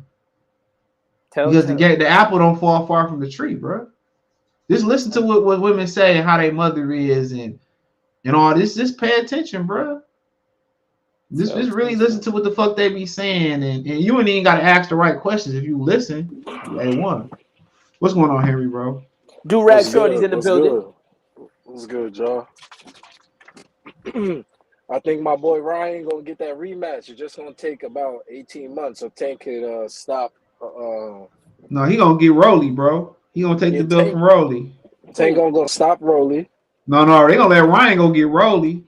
Because the apple don't fall far from the tree, bro. Just listen to what women say and how their mother is and all this. Just pay attention, bro. Just really listen to what the fuck they be saying, and you ain't even got to ask the right questions. If you listen, they won. What's going on, Henry, bro? Do Rag Shorty's in the building. What's good, y'all? I think my boy Ryan gonna get that rematch. It's just gonna take about 18 months so Tank could stop. No, he gonna get Rolly, bro. He gonna take the belt from Rolly. Tank gonna go stop Rolly. No, they gonna let Ryan go get Rolly.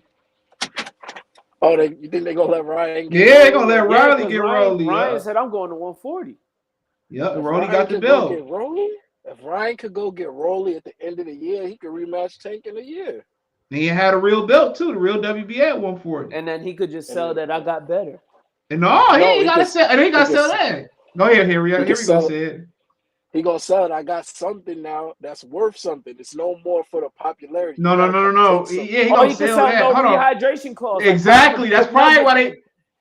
Oh, you think they gonna let Ryan get Rolly? They gonna let Rolly get Rolly. Ryan said, I'm going to 140. Yep, Rolly got the belt. If Ryan could go get Rolly at the end of the year, he could rematch Tank in a year. And he had a real belt too, the real WBA at 140. And then he could just sell that I got better. And he ain't gotta sell. And he gotta sell that. Go ahead, Henry. Here we go. Say it. He gonna sell it. I got something now that's worth something. It's no more for the popularity. No. Yeah, he gonna sell that. No rehydration clause. Exactly. That's probably why they.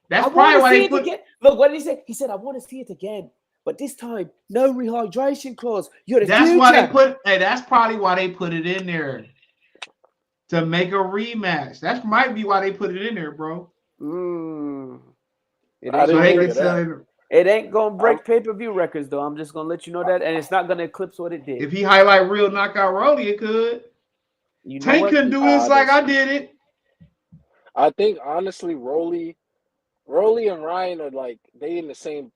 That's probably why they put. Look, what did he say? He said, "I want to see it again, but this time no rehydration clause." You're the That's future. why they put. Hey, that's probably why they put it in there to make a rematch. That might be why they put it in there, bro. It ain't gonna break pay-per-view records, though. I'm just gonna let you know that, and it's not gonna eclipse what it did. If he highlight real knockout Rolly, it could. Tank couldn't do this like I did it. I think honestly, Rolly and Ryan are like they in the same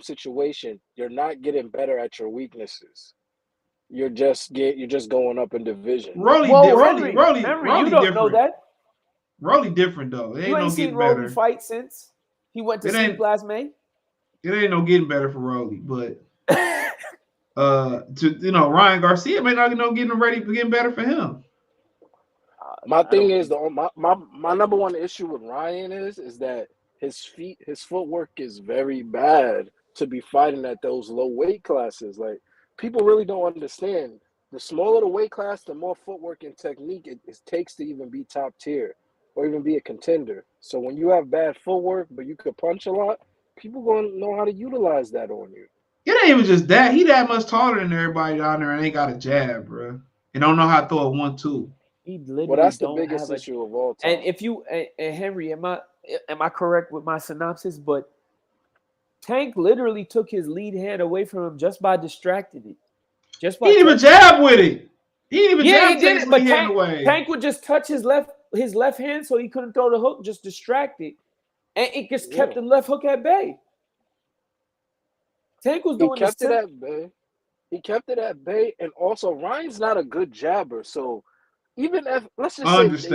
situation. You're not getting better at your weaknesses. You're just going up in division. Rolly, Henry, you don't different. know that. Rolly different though. You ain't seen Rolly fight since he went to sleep last May. It ain't no getting better for Rolly, but Ryan Garcia may not getting better for him. My thing is my number one issue with Ryan is that his footwork is very bad to be fighting at those low weight classes. Like people really don't understand. The smaller the weight class, the more footwork and technique it takes to even be top tier or even be a contender. So when you have bad footwork but you could punch a lot, people gonna know how to utilize that on you. It ain't even just that. He that much taller than everybody down there and ain't got a jab, bro. And don't know how to throw a 1-2. He literally well, that's the biggest issue of all time. And if you and Henry, am I correct with my synopsis? But Tank literally took his lead hand away from him just by distracting it. He didn't even jab with it. He didn't even jab his lead hand away. Tank would just touch his left hand so he couldn't throw the hook, just distract it. And it just kept the left hook at bay. Tank was doing it at bay. He kept it at bay, and also Ryan's not a good jabber. So even if let's just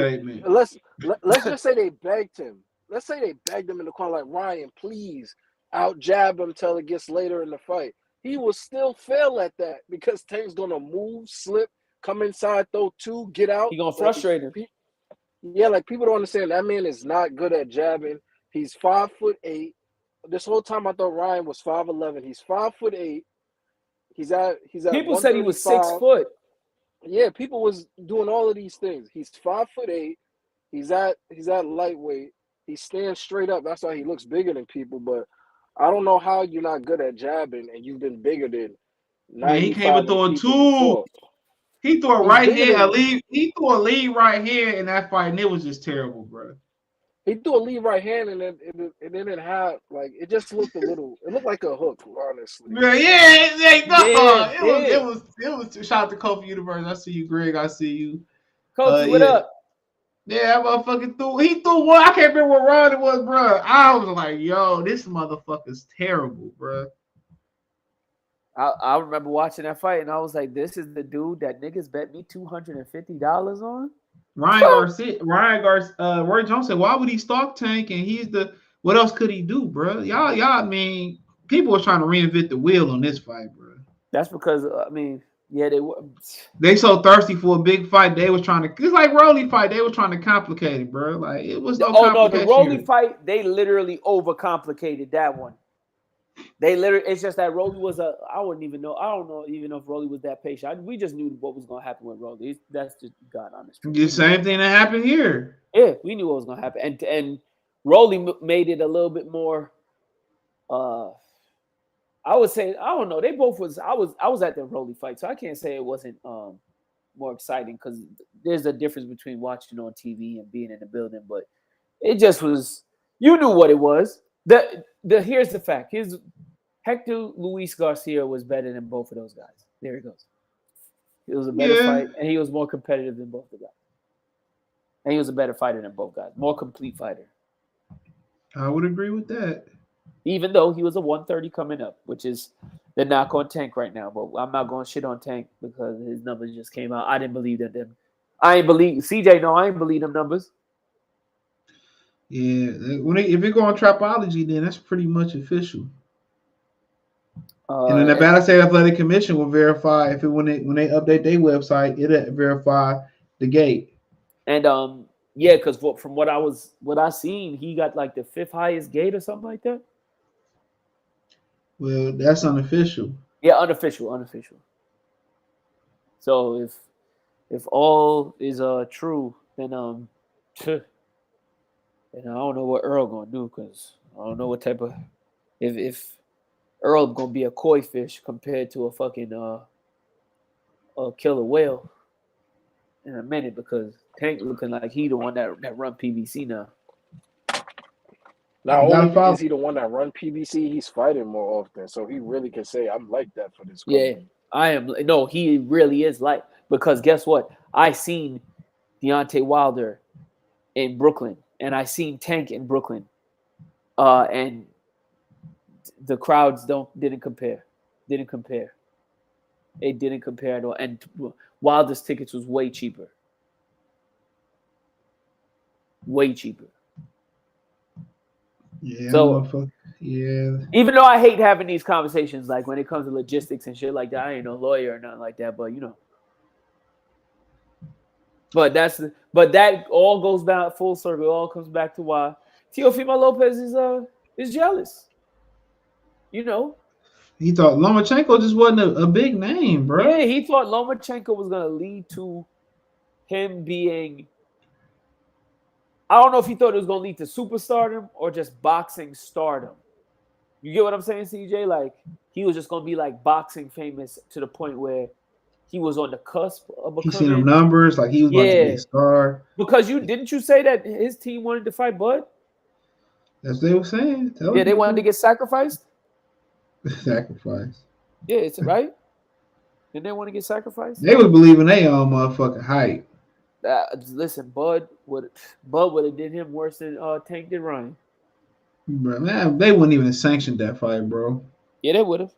say they begged him. Let's say they begged him in the corner, like Ryan, please out jab him till it gets later in the fight. He will still fail at that because Tank's gonna move, slip, come inside, throw two, get out. He gonna frustrate him. Yeah, like people don't understand that man is not good at jabbing. He's 5'8". This whole time I thought Ryan was 5'11". He's 5'8". He's at. People said he was 6 foot. Yeah, people was doing all of these things. He's 5'8". He's at lightweight. He stands straight up. That's why he looks bigger than people. But I don't know how you're not good at jabbing and you've been bigger than. Man, he came with throwing two. He threw a right hand, he threw a lead right hand in that fight, and it was just terrible, bro. He threw a lead right hand, and then it didn't have it just looked a little. It looked like a hook, honestly. It was. Shout out to Kofi Universe. I see you, Greg. I see you, Kofi. What up? Yeah, that motherfucker threw. He threw one. I can't remember what round it was, bro. I was like, yo, this motherfucker's terrible, bro. I remember watching that fight, and I was like, this is the dude that niggas bet me $250 on. Ryan Garcia, Roy Jones said, why would he stalk Tank? And he's what else could he do, bro? Y'all, I mean, people are trying to reinvent the wheel on this fight, bro. That's because I mean, yeah, they were. They so thirsty for a big fight. They was trying to. It's like Rolly fight. They were trying to complicate it, bro. Like it was no Oh no, the complication. Rolly fight, they literally overcomplicated that one. They literally, it's just that Rolly was I wouldn't even know. I don't know even know if Rolly was that patient. We just knew what was going to happen with Rolly. That's just God honest truth. The same thing that happened here. Yeah, we knew what was going to happen, and Rolly made it a little bit more. I would say I don't know. They both was. I was at the Rolly fight, so I can't say it wasn't more exciting because there's a difference between watching on TV and being in the building. But it just was. You knew what it was. Here's the fact. Hector Luis Garcia was better than both of those guys. There he goes. It was a better fight, and he was more competitive than both the guys. And he was a better fighter than both guys. More complete fighter. I would agree with that. Even though he was a 130 coming up, which is the knock on Tank right now. But I'm not going to shit on Tank because his numbers just came out. I didn't believe that them. I ain't believe CJ. No, I ain't believe them numbers. Yeah, if it go on Trapology, then that's pretty much official. And the Nevada State Athletic Commission will verify when they update their website, it'll verify the gate. And yeah, because from what I seen, he got like the 5th highest gate or something like that. Well, that's unofficial. Yeah, unofficial. So if all is true, then and I don't know what Earl gonna do because I don't know what type of if Earl gonna be a koi fish compared to a fucking a killer whale in a minute because Tank looking like he the one that run PVC now. Not only is he the one that run PVC, he's fighting more often, so he really can say, "I'm like that for this." Yeah, I am. No, he really is like because guess what? I seen Deontay Wilder in Brooklyn, and I seen Tank in Brooklyn, and the crowds didn't compare. It didn't compare at all. And Wilder's tickets was way cheaper. Way cheaper. Yeah. So yeah. Even though I hate having these conversations, like when it comes to logistics and shit like that, I ain't no lawyer or nothing like that. But you know. But that all goes back full circle. It all comes back to why Teofimo Lopez is jealous. You know. He thought Lomachenko just wasn't a big name, bro. Yeah, he thought Lomachenko was gonna lead to him being. I don't know if he thought it was gonna lead to superstardom or just boxing stardom. You get what I'm saying, CJ? Like he was just gonna be like boxing famous to the point where he was on the cusp of becoming. He seen them numbers, like he was about to be a star. Because didn't you say that his team wanted to fight Bud? That's what they were saying. Yeah, they wanted to get sacrificed. Sacrifice. Yeah, it's right. Didn't they want to get sacrificed? They was believing they own motherfucking hype. Listen, Bud would have did him worse than Tank did Ryan. Bro, man, they wouldn't even have sanctioned that fight, bro. Yeah, they would have.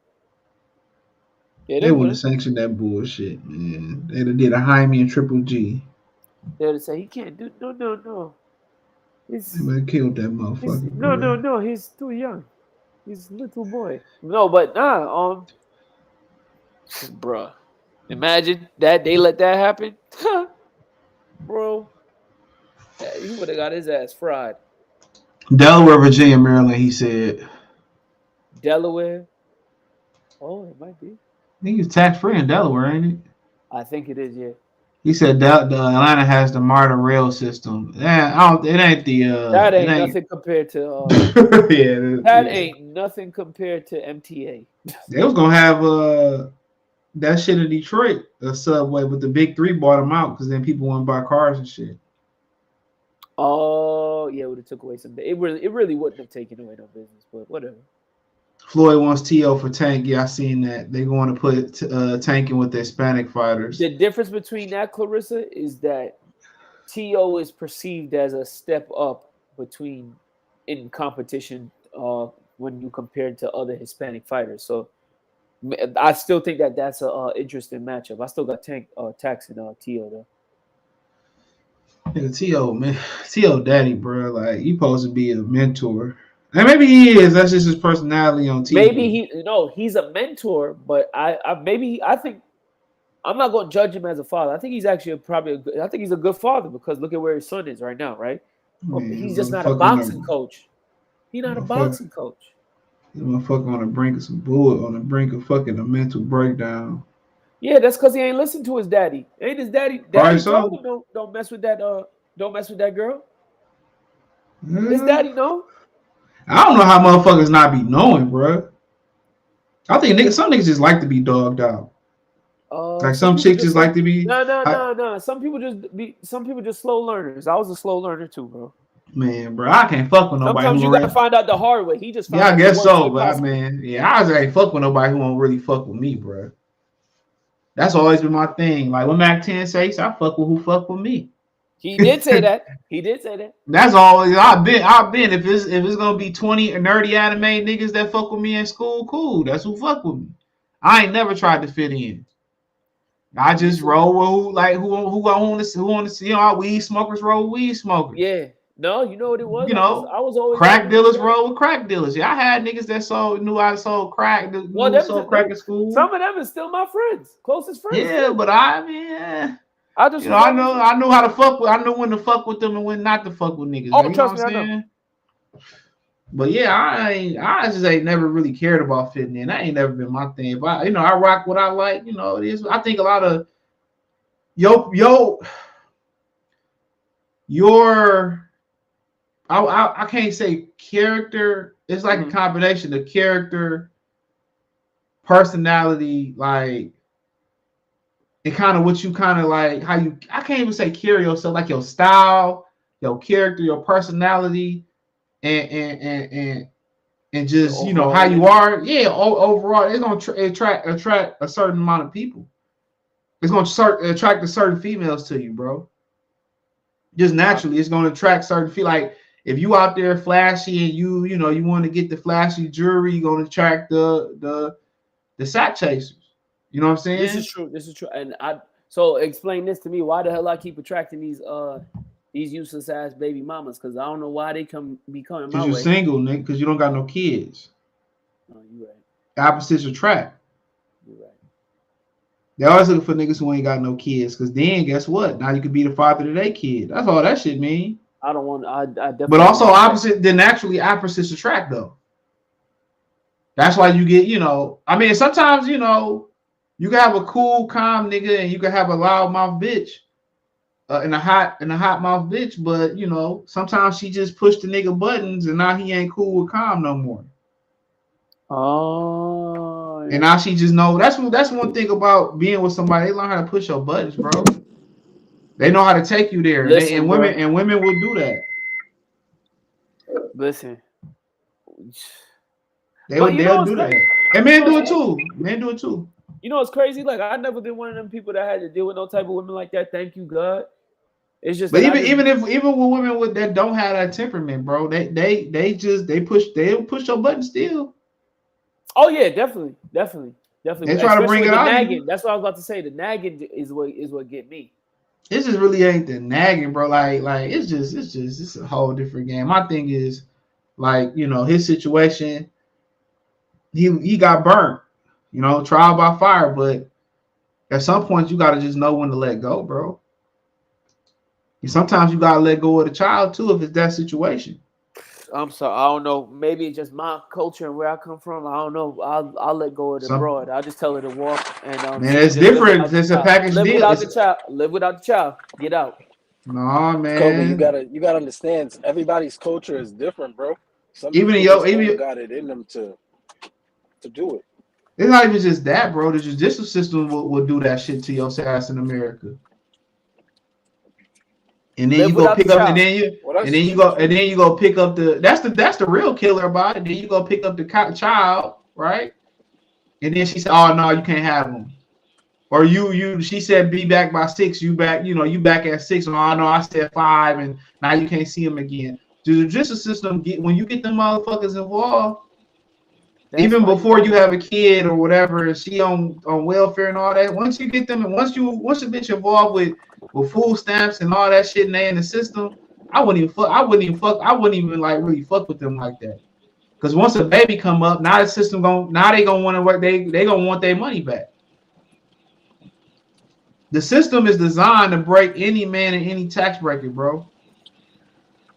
Yeah, they wouldn't have sanctioned that bullshit, man. They'd have did a Jaime and Triple G. They would have said he can't do no. They killed that motherfucker. No. He's too young. He's a little boy. No, but bruh. Imagine that they let that happen. Bro. He would have got his ass fried. Delaware, Virginia, Maryland, he said. Delaware? Oh, it might be. I think it's tax-free in Delaware, ain't it? I think it is, yeah. He said the Atlanta has the MARTA rail system. Yeah, it ain't the that ain't nothing compared to that ain't nothing compared to MTA. They was gonna have that shit in Detroit, a subway, but the big three bought them out because then people want to buy cars and shit. Oh yeah, it would have took away some. It really wouldn't have taken away no business, but whatever. Floyd wants T.O. for Tank. Yeah, I seen that. They're going to put Tank in with the Hispanic fighters. The difference between that, Clarissa, is that T.O. is perceived as a step up in competition when you compare it to other Hispanic fighters. So I still think that's an interesting matchup. I still got Tax and T.O. though. Yeah, T.O. man, T.O. daddy, bro. Like you supposed to be a mentor. And maybe he is. That's just his personality on TV. Maybe he's a mentor, but I think I'm not going to judge him as a father. I think he's actually I think he's a good father because look at where his son is right now, right? Man, he's just not a boxing coach. He's not a boxing coach. He's motherfucker on the brink of some bull, on the brink of fucking a mental breakdown. Yeah, that's because he ain't listened to his daddy. Ain't his daddy told him don't mess with that girl. His daddy know. I don't know how motherfuckers not be knowing, bro. I think some niggas just like to be dogged out. Like some chicks just like to be. No. Some people just slow learners. I was a slow learner too, bro. Man, bro, I can't fuck with nobody. Sometimes you gotta find out the hard way. He just found out I guess so, but I just ain't fuck with nobody who won't really fuck with me, bro. That's always been my thing. Like when Mac 10 says, I fuck with who fuck with me. He did say that. That's always I've been. If it's gonna be 20 nerdy anime niggas that fuck with me in school, cool. That's who fuck with me. I ain't never tried to fit in. I just roll with who want to see our weed smokers roll with weed smokers. Yeah. No, you know what it was? I was always crack dealers roll with crack dealers. Yeah, I had niggas that knew I sold crack. Sold crack at school. Some of them is still my friends, closest friends. Yeah, but I knew how to fuck with. I knew when to fuck with them and when not to fuck with niggas. Oh, trust me, I know. But yeah, I just ain't never really cared about fitting in. That ain't never been my thing. If I rock what I like. It is. I think a lot of your I can't say character. It's like a combination of character, personality, like, and kind of what you kind of like, how you, I can't even say carry yourself, like your style, your character, your personality, and just, how you are. Yeah, overall, it's going to attract a certain amount of people. It's going to attract a certain females to you, bro. Just naturally, it's going to attract certain feel like, if you out there flashy and you want to get the flashy jewelry, you're gonna attract the sack chasers. You know what I'm saying? This is true. And so explain this to me. Why the hell I keep attracting these useless ass baby mamas? Because I don't know why they be coming my way. Because you're single, nigga. Because you don't got no kids. Oh, you right. Opposites attract. You're right. They always looking for niggas who ain't got no kids. Because then guess what? Now you could be the father to their kid. That's all that shit mean. I don't want. I definitely. But also opposite. Then naturally opposites attract though. That's why you get. I mean, sometimes you can have a cool, calm nigga, and you can have a loud mouth bitch, and a hot mouth bitch. But sometimes she just pushed the nigga buttons, and now he ain't cool with calm no more. Oh. Yeah. And now she just know. That's one thing about being with somebody. They learn how to push your buttons, bro. They know how to take you there. Listen, women will do that. Listen. They'll do that. And men do it too. Men do it too. It's crazy. Like, I never been one of them people that had to deal with no type of women like that. Thank you, God. It's just. But even with women that don't have that temperament, bro, they'll push your button still. Oh yeah, definitely. They try to bring it out. Nagging. That's what I was about to say. The nagging is what get me. It just really ain't the nagging, bro. Like it's a whole different game. My thing is, like, his situation, he got burnt, trial by fire. But at some point, you gotta just know when to let go, bro. And sometimes you gotta let go of the child too if it's that situation. I'm sorry, I don't know. Maybe it's just my culture and where I come from. I don't know. I'll let go of the broad. I'll just tell her to walk. And man, it's different. It's a package deal. Live without the child. Get out. No, man. Kobe, you gotta understand. Everybody's culture is different, bro. Some even got it in them to do it. It's not even just that, bro. The judicial system will do that shit to your ass in America. And then you go pick up, and then you go pick up that's the real killer about it. Then you go pick up the child, right? And then she said, "Oh no, you can't have him." Or she said, "Be back by 6." You back, you back at 6. Oh no, I said 5, and now you can't see him again. The judicial system when you get them motherfuckers involved, even before you have a kid or whatever, and she on welfare and all that. Once you get them, and once a bitch involved with food stamps and all that shit, and they in the system, I wouldn't even like really fuck with them like that. Because once a baby come up, now the system they gonna want to work. They gonna want their money back. The system is designed to break any man in any tax bracket, bro.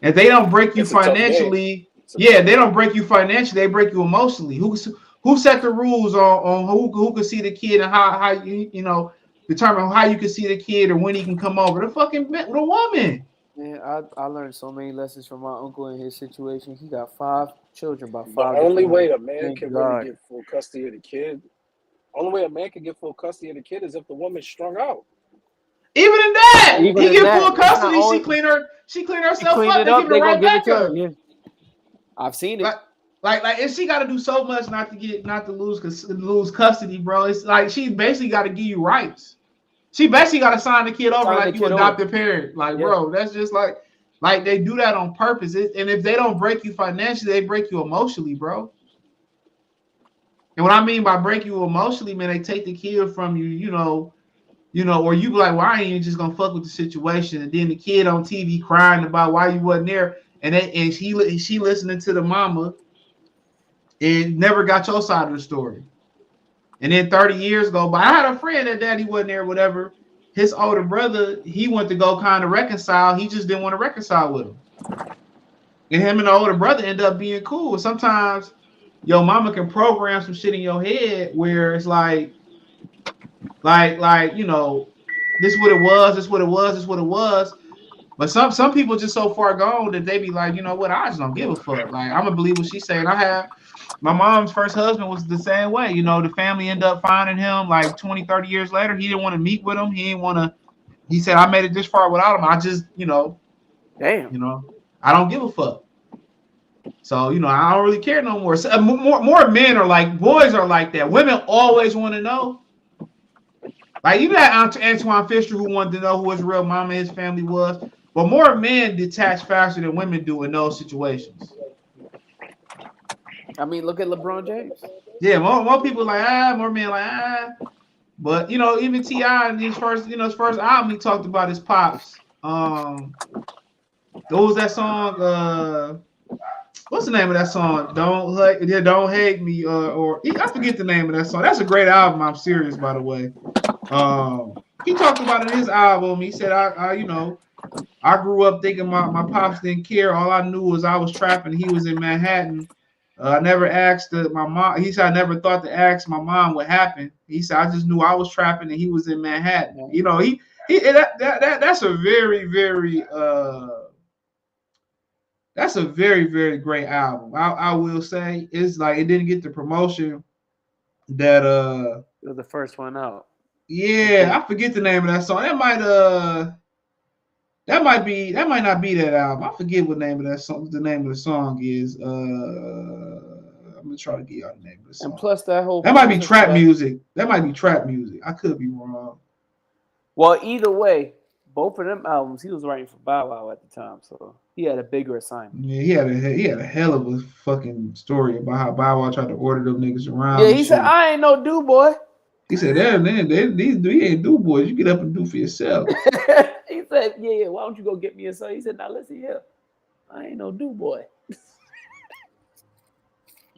If they don't break you financially, they don't break you financially. They break you emotionally. Who set the rules on who can see the kid and how you know determine how you can see the kid or when he can come over? The woman. Man, I learned so many lessons from my uncle in his situation. He got 5 children by 5. The only way a man can really get full custody of the kid, is if the woman's strung out. Even in that, he get full custody. She clean herself up. They give it right back to her. Yeah. I've seen it. Like, and she got to do so much not to lose custody, bro. It's like she basically got to give you rights. She basically got to sign the kid over like you adopted parent. Like, bro, that's just like they do that on purpose. And if they don't break you financially, they break you emotionally, bro. And what I mean by break you emotionally, man, they take the kid from you, you know, or you be like, well, I ain't just gonna fuck with the situation. And then the kid on TV crying about why you wasn't there, and she listening to the mama and never got your side of the story. And then 30 years go by. I had a friend that daddy wasn't there, whatever. His older brother, he went to go kind of reconcile. He just didn't want to reconcile with him. And him and the older brother end up being cool. Sometimes your mama can program some shit in your head where it's like, you know, this what it was. But some people just so far gone that they be like, you know what, I just don't give a fuck. Like, I'm gonna believe what she's saying. My mom's first husband was the same way. You know, the family ended up finding him like 20, 30 years later. He didn't want to meet with him. He said, I made it this far without him. I just, you know, I don't give a fuck. So, you know, I don't really care no more. So, more men are like, boys are like that. Women always want to know. Like, you got Antoine Fisher who wanted to know who his real mama and his family was. But more men detach faster than women do in those situations. I mean, look at LeBron James. Yeah, more people like, more men like, But, you know, even T.I. in his first album, he talked about his pops. What was that song? What's the name of that song? Don't hate me, I forget the name of that song. That's a great album. I'm serious, by the way. He talked about in his album. He said, I grew up thinking my pops didn't care. All I knew was I was trapping. He was in Manhattan. I never asked my mom. He said, I never thought to ask my mom what happened. He said, I just knew I was trapping and he was in Manhattan. You know, that's a very, very that's a very, very great album. I will say it's like it didn't get the promotion that it was the first one out. Yeah, I forget the name of that song. That might not be that album. I forget what name of that song. The name of the song is. I'm gonna try to get y'all the name of the song. And plus that might be trap music. That might be trap music. I could be wrong. Well, either way, both of them albums, he was writing for Bow Wow at the time, so he had a bigger assignment. Yeah, he had a hell of a fucking story about how Bow Wow tried to order them niggas around. Yeah, he said, I ain't no do boy. He said, these ain't do boys. You get up and do for yourself. He said, yeah, why don't you go get me a son? He said, now listen here. I ain't no do boy.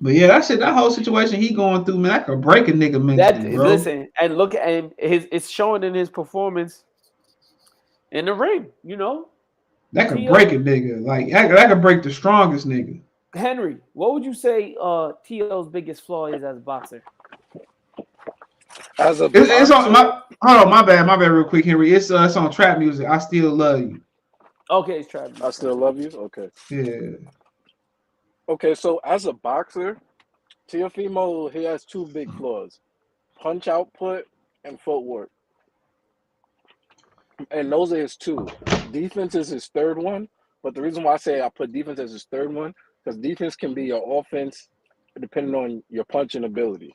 But yeah, that whole situation he going through, man, that could break a nigga mentally, bro. Listen, and look, and it's showing in his performance in the ring, you know? That could break a nigga. Like, that could break the strongest nigga. Henry, what would you say T.O.'s biggest flaw is as a boxer? It's on my bad real quick, Henry. It's on trap music. I Still Love You. Okay, it's trap music. I Still Love You? Okay. Yeah. Okay, so as a boxer, Teofimo, he has 2 big flaws. Punch output and footwork. And those are his 2. Defense is his 3rd one. But the reason why I say I put defense as his 3rd one, because defense can be your offense depending on your punching ability.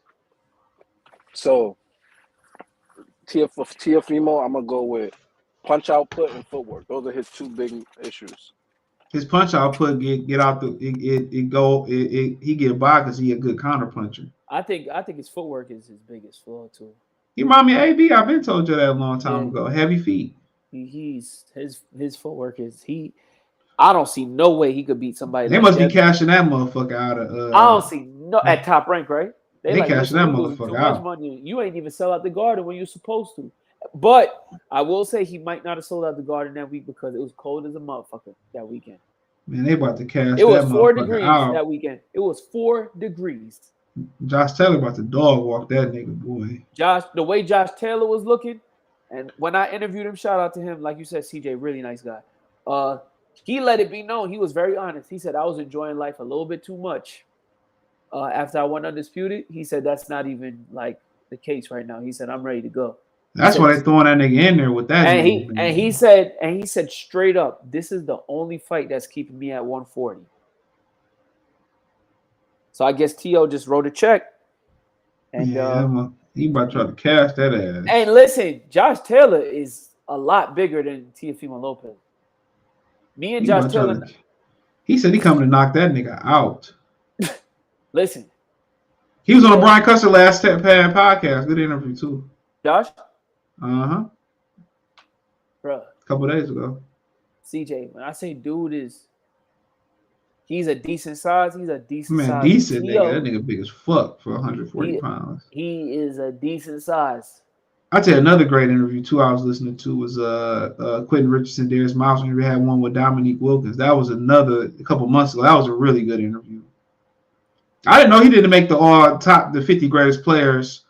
So, Teofimo, I'm going to go with punch output and footwork. Those are his 2 big issues. His punch output get out he get by because he a good counter puncher. I think his footwork is his biggest flaw too. He remind me of AB. I've been told you that a long time ago. Heavy feet. His footwork is I don't see no way he could beat somebody. They like must be Devin. cashing that motherfucker out of. I don't see no at top rank, right? They like, cashing listen, that we losing motherfucker too much out. money. You ain't even sell out the Garden when you're supposed to. But I will say he might not have sold out the Garden that week because it was cold as a motherfucker that weekend. Man, they about to cash It was that 4 motherfucker degrees out. that weekend. It was 4 degrees. Josh Taylor about to dog walk that nigga, boy. The way Josh Taylor was looking, and when I interviewed him, shout out to him, like you said, CJ, really nice guy. He let it be known. He was very honest. He said, I was enjoying life a little bit too much. After I went undisputed, he said that's not even like the case right now. He said, I'm ready to go. That's why they throwing that nigga in there with that. And he said straight up, this is the only fight that's keeping me at 140. So I guess T.O. just wrote a check. And he about to try to cash that ass. And listen, Josh Taylor is a lot bigger than Teofimo Lopez. Me and Josh Taylor. He said he coming to knock that nigga out. Listen. He was on a Brian Custer last podcast. Good interview too. Josh? Uh-huh. Bruh. A couple days ago. CJ, when I say dude he's a decent size. He's a decent size. Man, decent nigga. That nigga big as fuck for 140 pounds. He is a decent size. I'll tell you another great interview too I was listening to was Quentin Richardson, Darius Miles, when we had one with Dominique Wilkins. That was a couple months ago. That was a really good interview. I didn't know he didn't make the 50 greatest players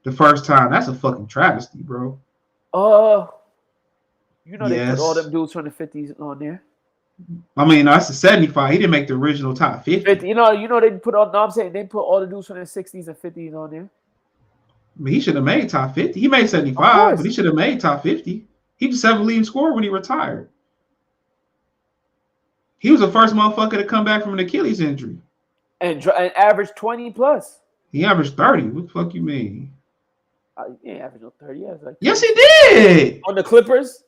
the first time. That's a fucking travesty, bro. They put all them dudes from the 50s on there. I mean, that's a 75. He didn't make the original top 50. You know they put all. No, I'm saying they put all the dudes from the 60s and 50s on there. I mean, he should have made top 50. He made 75, but he should have made top 50. He was 7th leading scorer when he retired. He was the first motherfucker to come back from an Achilles injury. And averaged 20 plus. He averaged 30. What the fuck you mean? He averaged 30. Yes, he did. On the Clippers?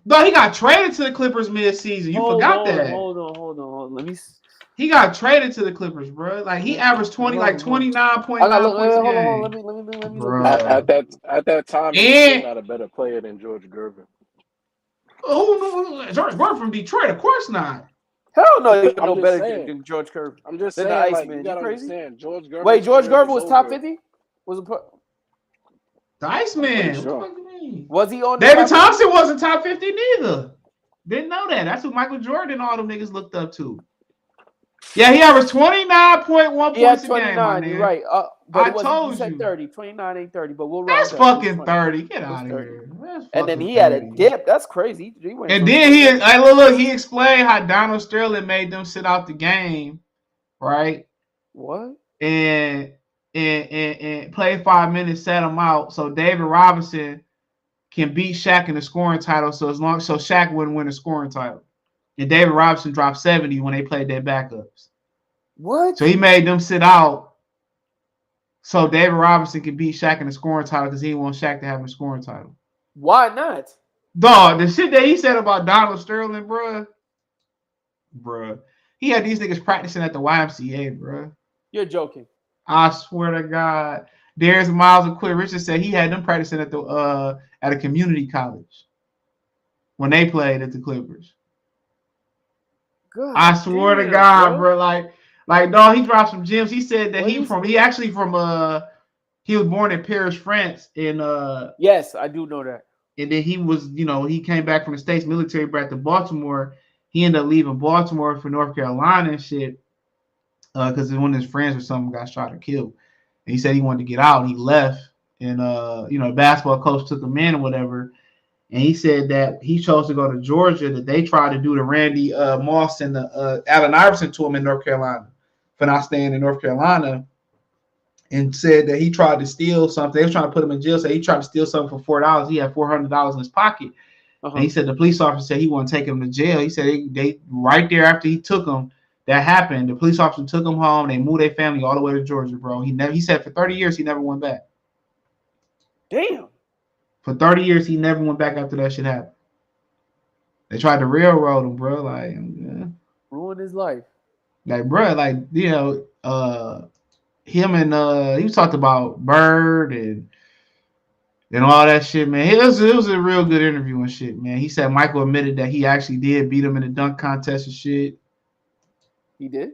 No, he got traded to the Clippers mid-season. You forgot that. Hold on. Let me. He got traded to the Clippers, bro. Like he averaged 29.9 points. Let me bro. At that time, he was not a better player than George Gervin. Oh no, George Gervin from Detroit? Of course not. Hell no, he's no better than George Gervin. I'm just saying, like, you gotta understand, George Gervin. Wait, George Gervin was top 50? The Iceman. Sure. What the fuck you mean? Was he on? David Thompson wasn't top 50 neither. Didn't know that. That's who Michael Jordan and all them niggas looked up to. Yeah, he averaged 29.1 points a game. You're right. But I told you. 30. 29 ain't 30, but we'll That's fucking 30. Get out of here. And then he had a dip. That's crazy. And then he explained how Donald Sterling made them sit out the game, right? What? And play 5 minutes, set him out, so David Robinson can beat Shaq in the scoring title. So Shaq wouldn't win the scoring title. And David Robinson dropped 70 when they played their backups. What? So he made them sit out so David Robinson could beat Shaq in the scoring title because he didn't want Shaq to have a scoring title. Why not? Dog, the shit that he said about Donald Sterling, bruh. He had these niggas practicing at the YMCA, bruh. You're joking. I swear to God. Darius Miles and Quinn Richards said he had them practicing at a community college when they played at the Clippers. God, I swear to God, bro. Like, dog, he dropped some gems. He said that he was born in Paris, France, and yes, I do know that. And then he was, he came back from the States military back to Baltimore. He ended up leaving Baltimore for North Carolina and shit. Because one of his friends or something got shot or killed. And he said he wanted to get out and he left. And the basketball coach took him in or whatever. And he said that he chose to go to Georgia, that they tried to do the Randy Moss and the Allen Iverson to him in North Carolina for not staying in North Carolina, and said that he tried to steal something. They were trying to put him in jail, so he tried to steal something for $4. He had $400 in his pocket. And he said the police officer said he wouldn't take him to jail. He said they right there after he took him, that happened. The police officer took him home. They moved their family all the way to Georgia, bro. He said for 30 years he never went back. Damn. For 30 years, he never went back after that shit happened. They tried to railroad him, bro. Like, ruined his life. Like, bro, him and he was talked about Bird and and all that shit, man. It was a real good interview and shit, man. He said Michael admitted that he actually did beat him in the dunk contest and shit. He did?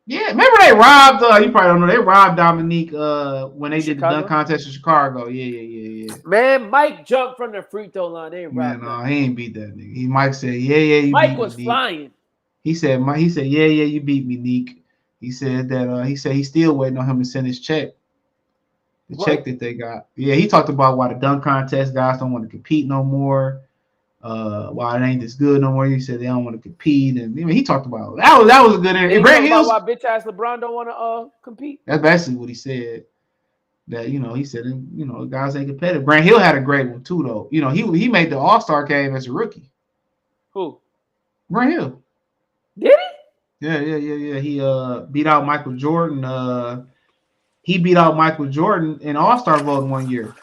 Yeah, remember they robbed, you probably don't know, they robbed Dominique when they did the dunk contest in Chicago. Yeah. Man, Mike jumped from the free throw line. They robbed no, he ain't beat that nigga. Mike said, you Mike beat was me, flying. He said, yeah, you beat me, Neek. He said that he said he's still waiting on him to send his check. The check that they got. Yeah, he talked about why the dunk contest guys don't want to compete no more. Why it ain't this good no more. He said they don't want to compete, and he talked about that was a good interview. Grant Hills, why bitch ass LeBron don't want to compete. That's basically what he said. That he said guys ain't competitive. Grant Hill had a great one too though. He made the All-Star game as a rookie. Who? Grant Hill. Did he? Yeah. He beat out Michael Jordan. He beat out Michael Jordan in All-Star voting one year.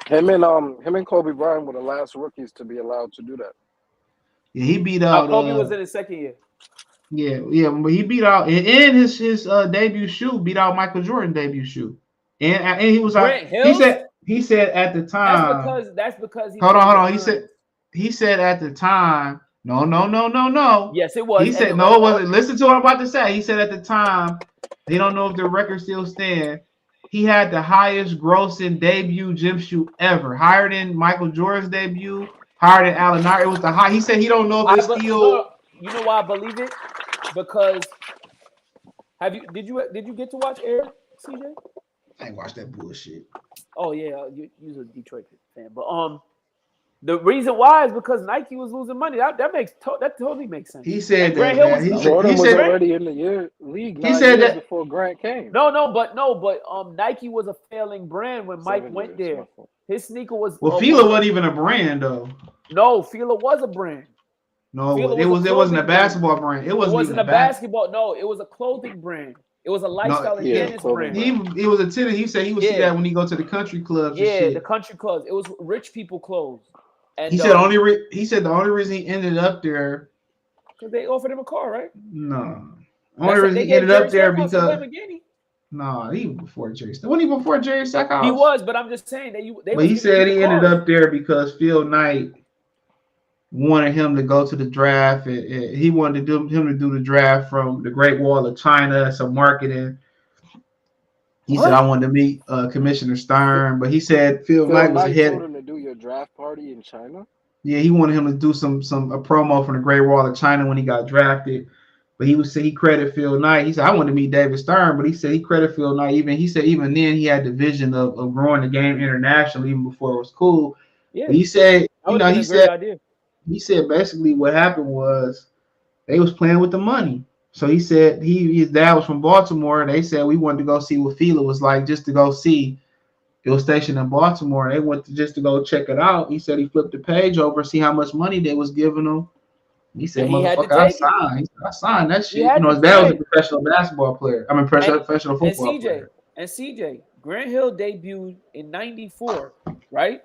Him and Kobe Bryant were the last rookies to be allowed to do that. Yeah, he beat out. Kobe was in his second year. Yeah, but he beat out in his debut shoe. Beat out Michael Jordan debut shoe, and he was like he said at the time. That's because. Hold on. He said at the time. No. Yes, it was. He said no, it wasn't. Listen to what I'm about to say. He said at the time. They don't know if the record still stands. He had the highest grossing debut gym shoe ever, higher than Michael Jordan's debut, higher than Allen Iverson. It was the high. He said he don't know if it's still. You know why I believe it? Because did you get to watch Air, CJ? I ain't watched that bullshit. Oh yeah, you're a Detroit fan, but the reason why is because Nike was losing money. That totally makes sense. He said Grant that. Hill Jordan was already in the league. He said that before Grant came. But Nike was a failing brand when Mike went there. His sneaker was. Well, Fila wasn't even a brand though. No, Fila was a brand. No, it wasn't a basketball brand. It wasn't a basketball. No, it was a clothing brand. It was a lifestyle and fitness brand. He was a tenant. He said he would see that when he go to the country clubs. Yeah, the country clubs. It was rich people clothes. And he said the only reason he ended up there because they offered him a car, right? No, only reason he ended up there because even before Jerry. Wasn't he before Jerry Stackhouse? He was, but I'm just saying that But he said he ended up there because Phil Knight wanted him to go to the draft, and he wanted him to do the draft from the Great Wall of China, some marketing. He said, I wanted to meet Commissioner Stern, but he said Phil Knight was ahead. Told him to do your draft party in China? Yeah, he wanted him to do a promo from the Great Wall of China when he got drafted. But he credited Phil Knight. He said, I wanted to meet David Stern, but he said he credited Phil Knight. Even then he had the vision of growing the game internationally even before it was cool. Yeah. But he said, he said basically what happened was they was playing with the money. So he said his dad was from Baltimore, and they said we wanted to go see what Fila was like, just to go see. It was stationed in Baltimore. They went just to go check it out. He said he flipped the page over, see how much money they was giving him. He said, "Motherfucker, I signed that shit." His dad was a professional basketball player. I mean, professional football player. And CJ, Grant Hill debuted in '94, right?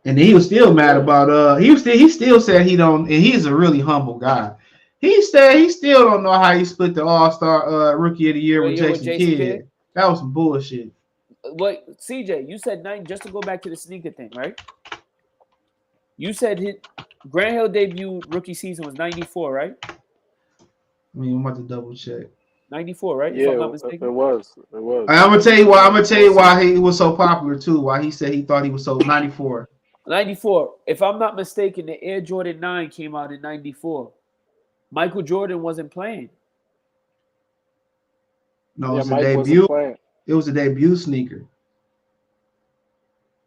And he was still mad about he still said he don't, and he's a really humble guy. He said he still don't know how he split the All-Star Rookie of the Year with Jason Kidd. That was some bullshit. What, CJ, you said just to go back to the sneaker thing, right? You said Grant Hill debut rookie season was 94, right? I mean, I'm about to double check. 94, right? Yeah, it was. I'm gonna tell you why he was so popular too. Why he said he thought he was so 94. 94. If I'm not mistaken, the Air Jordan 9 came out in 94. Michael Jordan wasn't playing. No, it was a debut. It was a debut sneaker.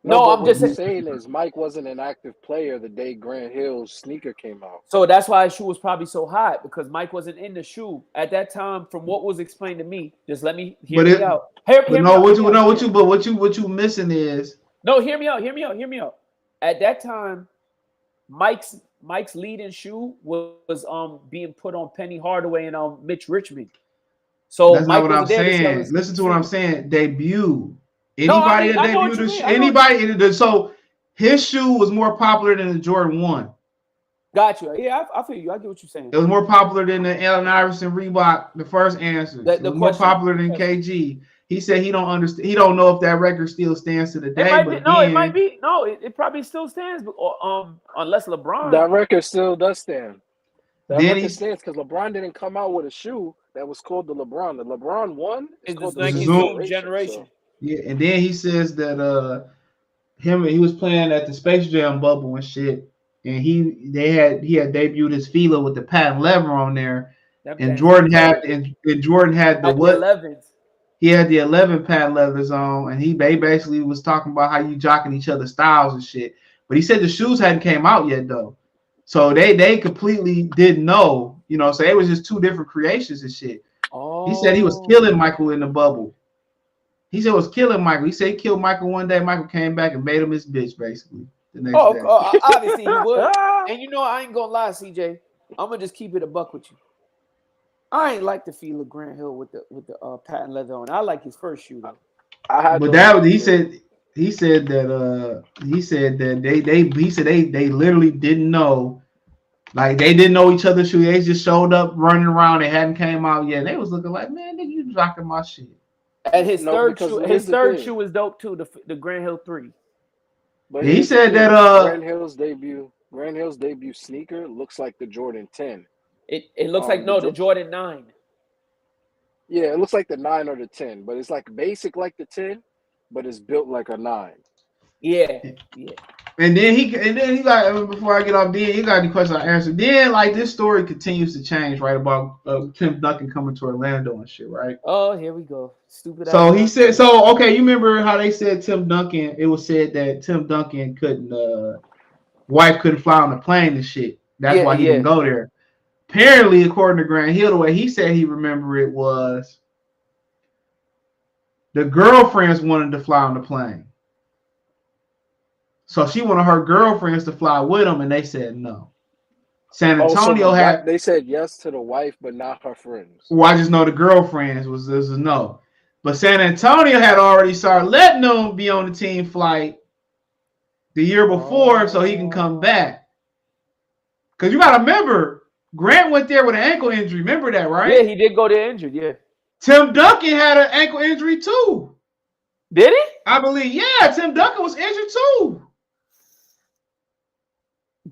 No, I'm just saying is Mike wasn't an active player the day Grant Hill's sneaker came out. So that's why his shoe was probably so hot, because Mike wasn't in the shoe at that time. From what was explained to me, just let me hear me out. What you missing is Hear me out. At that time, Mike's leading shoe was being put on Penny Hardaway and Mitch Richmond. So that's not what I'm saying. Listen to what I'm saying. Debut. Anybody that debuted so his shoe was more popular than the Jordan 1. Got you. Yeah, I feel you. I get what you're saying. It was more popular than the Allen Iverson Reebok, the first answer. It was more popular than KG. He said he don't understand. He don't know if that record still stands to the day. It might Then be. No, it probably still stands. Unless LeBron. That record still does stand. That then record stands because LeBron didn't come out with a shoe that was called the LeBron. The LeBron one is It's called the the Nike Zoom Zoom generation. So. yeah, and then he says that he was playing at the Space Jam bubble and shit, and he had debuted his Fila with the patent leather on there, and Jordan had the like what? The 11s. He had the 11 patent leathers on, and they basically was talking about how you jocking each other's styles and shit. But he said the shoes hadn't came out yet though, so they completely didn't know, you know. So it was just two different creations and shit. Oh. He said he was killing Michael in the bubble. He said it was killing Michael. He said he killed Michael one day. Michael came back and made him his bitch basically the next day. Obviously he would. And you know, I ain't gonna lie, CJ. I'm gonna just keep it a buck with you. I ain't like the feel of Grant Hill with the patent leather on. I like his first shoe though. He said that they literally didn't know, like they didn't know each other's shoe. They just showed up running around. They hadn't came out yet. They was looking like, man, nigga, you rocking my shit. And his third shoe is dope too. The Grant Hill 3. But he said that Grant Hill's debut sneaker looks like the Jordan 10. It looks like the Jordan 9. Yeah, it looks like the 9 or the 10, but it's like basic like the 10, but it's built like a 9. Yeah. And then he got, before I get off, then you got any questions I answer. Then like this story continues to change, right? About Tim Duncan coming to Orlando and shit, right? Oh, here we go. Stupid. So he said, okay, you remember how they said Tim Duncan? It was said that Tim Duncan wife couldn't fly on the plane and shit. That's why he didn't go there. Apparently, according to Grant Hill, the way he said he remembered it was the girlfriends wanted to fly on the plane. So she wanted her girlfriends to fly with him, and they said no. San Antonio they said yes to the wife, but not her friends. Well, I just know the girlfriends was a no. But San Antonio had already started letting them be on the team flight the year before so he can come back. Because you got to remember, Grant went there with an ankle injury. Remember that, right? Yeah, he did go there injured, yeah. Tim Duncan had an ankle injury too. Did he? I believe, yeah, Tim Duncan was injured too.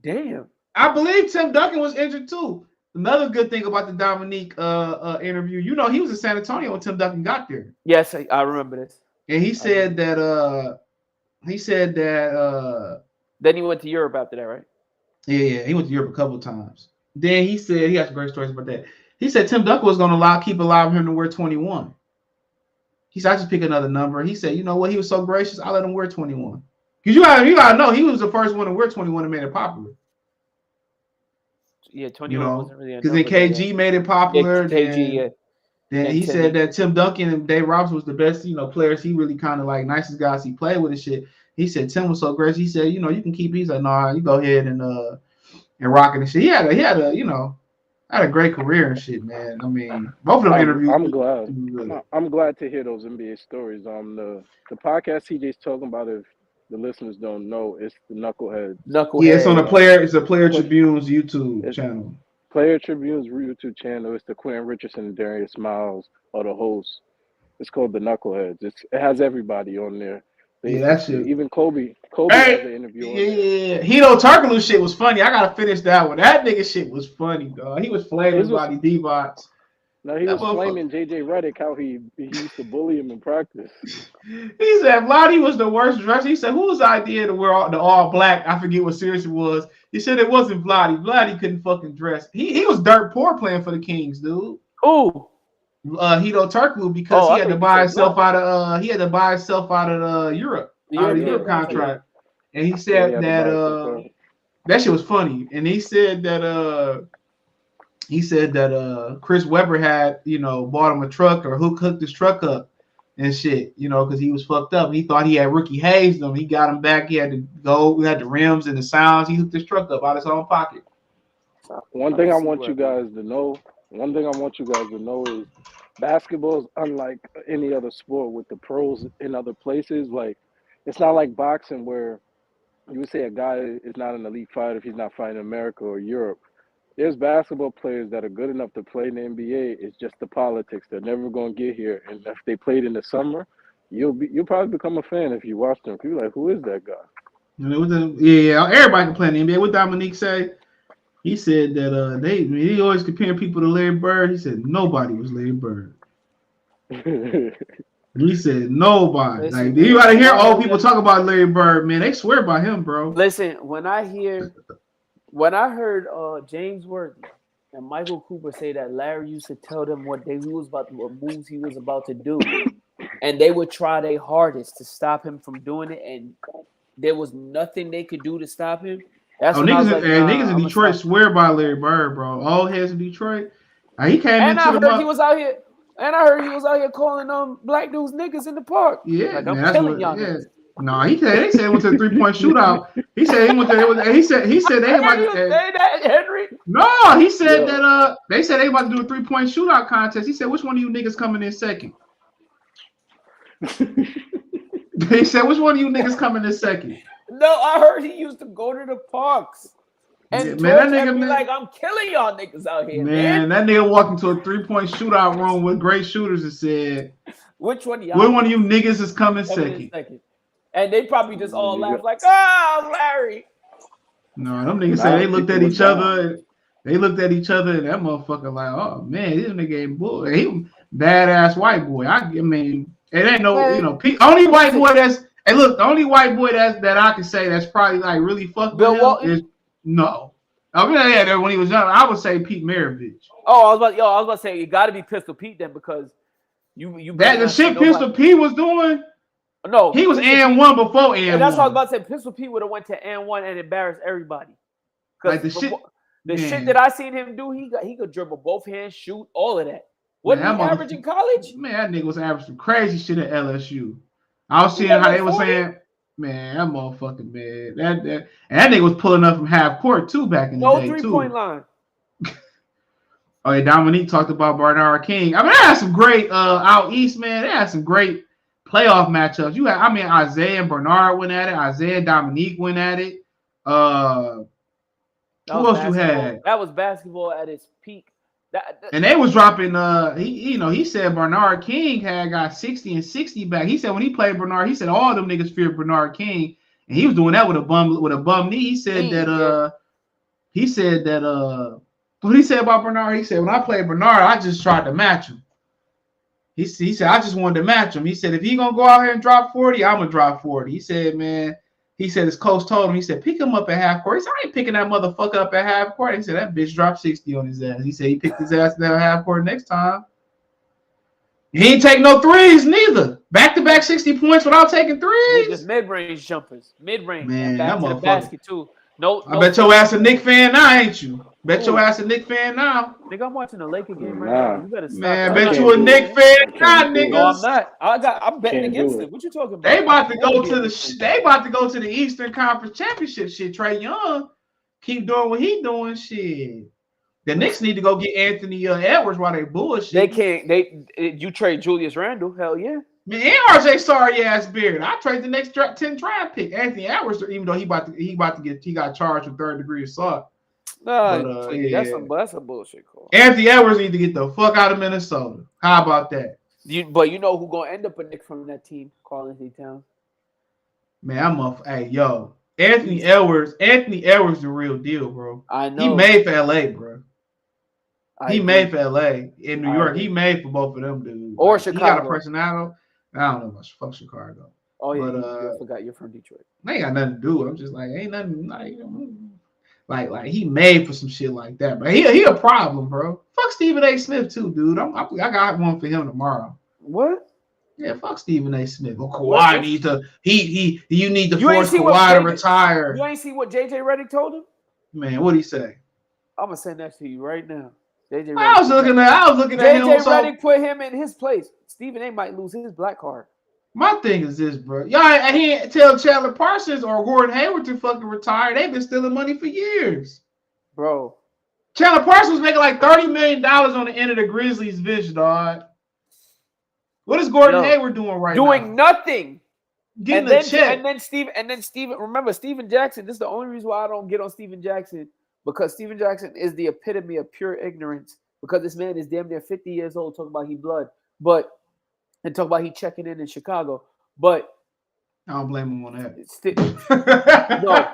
Damn. I believe Tim Duncan was injured too. Another good thing about the Dominique interview, you know, he was in San Antonio when Tim Duncan got there. Yes, I remember this. And he said that then he went to Europe after that, right? Yeah, he went to Europe a couple of times. Then he said he has some great stories about that. He said Tim Duncan was going to keep allowing him to wear 21. He said, I just pick another number. He said, you know what? He was so gracious, I let him wear 21. Because you gotta know, he was the first one to wear 21 and made it popular. Yeah, 21 wasn't really because then KG made it popular. Then he said that Tim Duncan and Dave Robinson was the best, players. He really kind of like nicest guys he played with and shit. He said Tim was so gracious. He said, you can keep. He's like, nah, you go ahead and rock it and shit. He had a great career and shit, man. I mean, both of them interviews. I'm glad to hear those NBA stories. The podcast TJ's talking about, if the listeners don't know, it's the Knuckleheads. Yeah, it's on the Player Tribune's YouTube channel. Player Tribune's YouTube channel. It's the Quentin Richardson and Darius Miles are the hosts. It's called the Knuckleheads. It has everybody on there. That shit. Even Kobe has an interview on there. Hito Turkoglu shit was funny. I gotta finish that one. That nigga shit was funny, dog. He was flaming Body D-Bots. No, he was flaming JJ Redick, how he used to bully him in practice. He said Vlade was the worst dresser. He said, whose idea to wear the all black? I forget what series it was. He said it wasn't Vlade. Vlade couldn't fucking dress. He was dirt poor playing for the Kings, dude. Ooh. Hito Turkoglu, because he had to buy himself out of Europe, out of the Europe contract. And he said that shit was funny. And he said that Chris Webber had, bought him a truck or hooked his truck up and shit, because he was fucked up. He thought he had Ricky Hayes them. He got him back. He had to go. We had the rims and the sounds. He hooked his truck up out of his own pocket. One thing I want you guys to know is basketball is unlike any other sport with the pros in other places. Like, it's not like boxing where you would say a guy is not an elite fighter if he's not fighting in America or Europe. there's basketball players that are good enough to play in the NBA. It's just the politics. They're never going to get here. And if they played in the summer, you'll probably become a fan if you watch them. You're like, who is that guy? Yeah, everybody can play in the NBA. What Dominique say? He said that he always comparing people to Larry Bird. He said nobody was Larry Bird. He said nobody. Listen, like man, you gotta hear old people talk about Larry Bird, man. They swear by him, bro. Listen, when I heard James Worthy and Michael Cooper say that Larry used to tell them what moves he was about to do, and they would try their hardest to stop him from doing it, and there was nothing they could do to stop him. That's niggas in Detroit swear by Larry Bird, bro. All heads in Detroit. He came into the he was out here. And I heard he was out here calling black dudes niggas in the park. Yeah, like I'm killing y'all. Yeah. No, they said he went to a 3-point shootout. He said he went to. He said they about to say that, Henry. No, he said that they said they about to do a 3-point shootout contest. He said, which one of you niggas coming in second? He said, which one of you niggas coming in second? No, I heard he used to go to the parks. And that nigga be like, I'm killing y'all niggas out here, man. That nigga walked into a 3-point shootout room with great shooters and said, which one of you niggas is coming second? And they probably just all laugh like, oh, Larry. No, them niggas say they looked at each other. They looked at each other and that motherfucker like, oh man, this nigga ain't boy. He badass white boy. I mean, it ain't no, only white boy that's. Hey, look, the only white boy that I can say that's probably like really fucked with him is no. I mean, when he was young, I would say Pete Maravich. Oh, I was about to say it got to be Pistol Pete then because you that the shit Pistol Pete was doing. No, he was N1 before N1. And that's what I was about to say. Pistol Pete would have went to N1 and embarrassed everybody. Like the shit that I seen him do, he could dribble both hands, shoot, all of that. What did he average in college? Man, that nigga was averaging crazy shit at LSU. I was seeing how they were saying, man, that motherfucking man. That nigga was pulling up from half court too back in the day. No 3-point line. Oh, yeah, Dominique talked about Bernard King. I mean, they had some great out east, man. They had some great playoff matchups. Isaiah and Bernard went at it. Isaiah and Dominique went at it. Who else you had? That was basketball at its peak. And they was dropping. He said Bernard King had got 60 and 60 back. He said when he played Bernard, he said all them niggas feared Bernard King, and he was doing that with a bum knee. He said that. What he said about Bernard? He said when I played Bernard, I just tried to match him. He said I just wanted to match him. He said if he gonna go out here and drop 40, I'm gonna drop 40. He said, man. He said his coach told him, he said, pick him up at half court. He said, I ain't picking that motherfucker up at half court. He said, that bitch dropped 60 on his ass. He said he picked his ass down half court next time. He ain't take no threes neither. Back-to-back 60 points without taking threes. Just mid-range jumpers. Mid-range. Man, back to the basket, too. No, I bet your ass a Knick fan now, ain't you? Bet your ass a Knick fan now. Nigga, I'm watching the Laker game right now. You better stop. Man, bet you a Knick fan now, niggas. No, I'm not. I'm betting against it. What you talking about? They about to go to the Eastern Conference Championship shit. Trae Young keep doing what he doing shit. The Knicks need to go get Anthony Edwards while they bullshit. They can't. You trade Julius Randle? Hell yeah. Man, and RJ sorry ass beard. I trade the next 10 draft pick. Anthony Edwards, even though he got charged with 3rd-degree assault. No, that's a bullshit call. Anthony Edwards need to get the fuck out of Minnesota. How about that? But you know who gonna end up a Knick from that team? Karl-Anthony Towns. Man, hey yo, Anthony Edwards the real deal, bro. I know. He made for LA, bro. Made for LA. In New York, he made for both of them dudes. Or Chicago. He got a personality. I don't know about fuck Chicago. Oh yeah, I forgot you're from Detroit. They ain't got nothing to do. I'm just like, ain't nothing like he made for some shit like that. But he a problem, bro. Fuck Stephen A. Smith too, dude. I got one for him tomorrow. What? Yeah, fuck Stephen A. Smith. Well, Kawhi needs to. You need to force Kawhi to retire. You ain't see what JJ Redick told him? Man, what'd he say? I'm gonna send that to you right now. I was looking at him. JJ Redick put him in his place. Stephen A. might lose his black card. My thing is this, bro. Y'all, he ain't tell Chandler Parsons or Gordon Hayward to fucking retire. They've been stealing money for years. Bro. Chandler Parsons was making like $30 million on the end of the Grizzlies' vision, dog. What is Gordon Hayward doing right now? Doing nothing. Getting a check. And then Steven, remember, Steven Jackson, this is the only reason why I don't get on Steven Jackson because Steven Jackson is the epitome of pure ignorance. Because this man is damn near 50 years old, talking about he blood, and talking about he checking in Chicago, but I don't blame him on that. Look.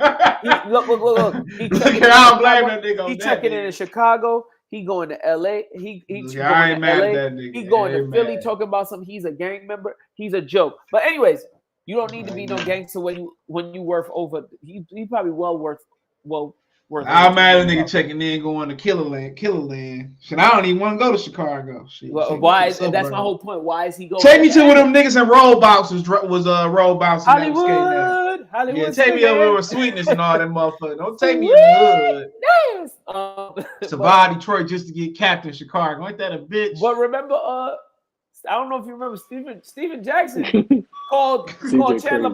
He checking in I don't blame that nigga on He that, checking nigga. in Chicago. He going to LA. He I going ain't to mad LA. at that nigga. He going I to ain't Philly mad. talking about something. He's a gang member. He's a joke. But anyways, you don't need to be no gangster when you worth over. He probably worth. I'm mad at nigga checking in, going to Killer Land. Shit, I don't even want to go to Chicago. Shit, well, why? That's my whole point. Why is he going? Take me to where them niggas in rollbouts was rollbouts. Hollywood. Yeah, take me over with Sweetness and all that motherfucker. Don't take me in the hood. Survive Detroit just to get Captain Chicago. Ain't that a bitch? But remember, I don't know if you remember Steven Jackson called Chandler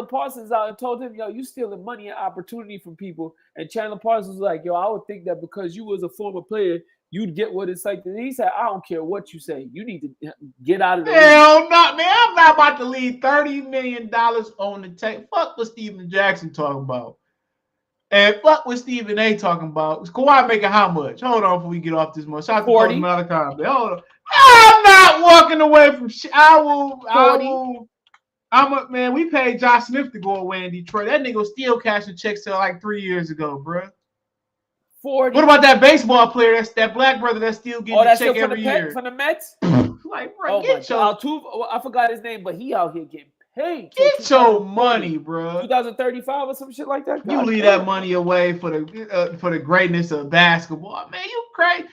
Parsons out and told him, yo, you stealing money and opportunity from people. And Chandler Parsons was like, yo, I would think that because you was a former player, you'd get what it's like. And he said, I don't care what you say. You need to get out of the Hell no, man. I'm not about to leave $30 million on the table. Fuck what Steven Jackson talking about. And fuck what Stephen A talking about. Kawhi making how much? Hold on before we get off this month. Shout out to Coach Malachi. Hold on. I'm not walking away from shit. I will. Man, we paid Josh Smith to go away in Detroit. That nigga was still cashing checks till like 3 years ago, bro. 40. What about that baseball player? That's that black brother that's still getting a check every year. From the Mets? Like, bro, get your I forgot his name, but he out here getting paid. Get your money, bro. 2035 or some shit like that. You leave that money away for the greatness of basketball, man. You crazy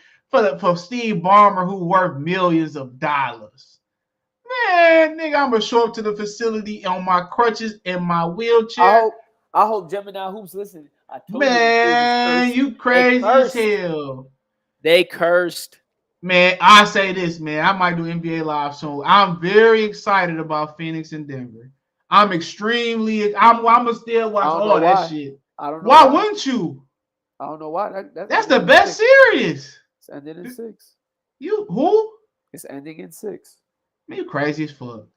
for Steve Ballmer, who worth millions of dollars. Man, nigga, I'm gonna show up to the facility on my crutches and my wheelchair. I hope Gemini Hoops listen. I told man, you crazy as hell. They cursed. Man, I say this, man. I might do NBA Live soon. I'm very excited about Phoenix and Denver. I'm gonna still watch all that shit. I don't know why wouldn't you? I don't know why. That's the best series. It's ending in 6. You who? It's ending in 6. Man, you crazy as fuck.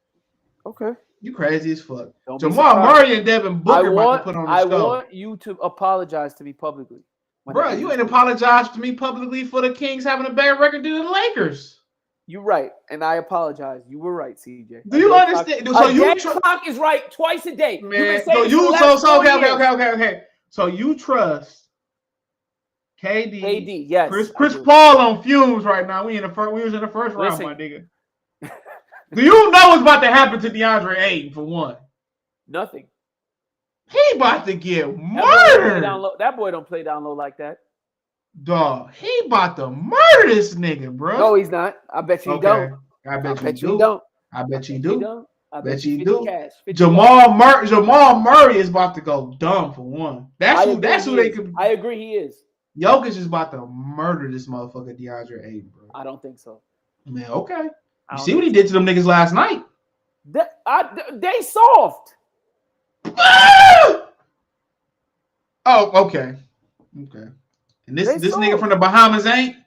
Okay. You crazy as fuck. Jamal Murray and Devin Booker about to put on the show. I want you to apologize to me publicly. Bro, you ain't apologized to me publicly for the Kings having a bad record than the Lakers. You're right, and I apologize. You were right, CJ. Do you understand? Clock is right twice a day. Man, okay. So you trust KD? Yes. Chris Paul on fumes right now. We was in the first round, my nigga. Do you know what's about to happen to DeAndre Ayton for one? Nothing. He about to get murdered. That boy don't play down low like that. Dog, he about to murder this nigga, bro. No, he's not. I bet you he don't. I bet you don't. I bet you do. I bet you do. 50 Jamal Murray is about to go dumb for one. That's who they could. I agree he is. Jokic is about to murder this motherfucker DeAndre Ayton, bro. I don't think so. Man, okay. You see what he did to them niggas last night? They soft. Oh, okay. And this nigga from the Bahamas ain't?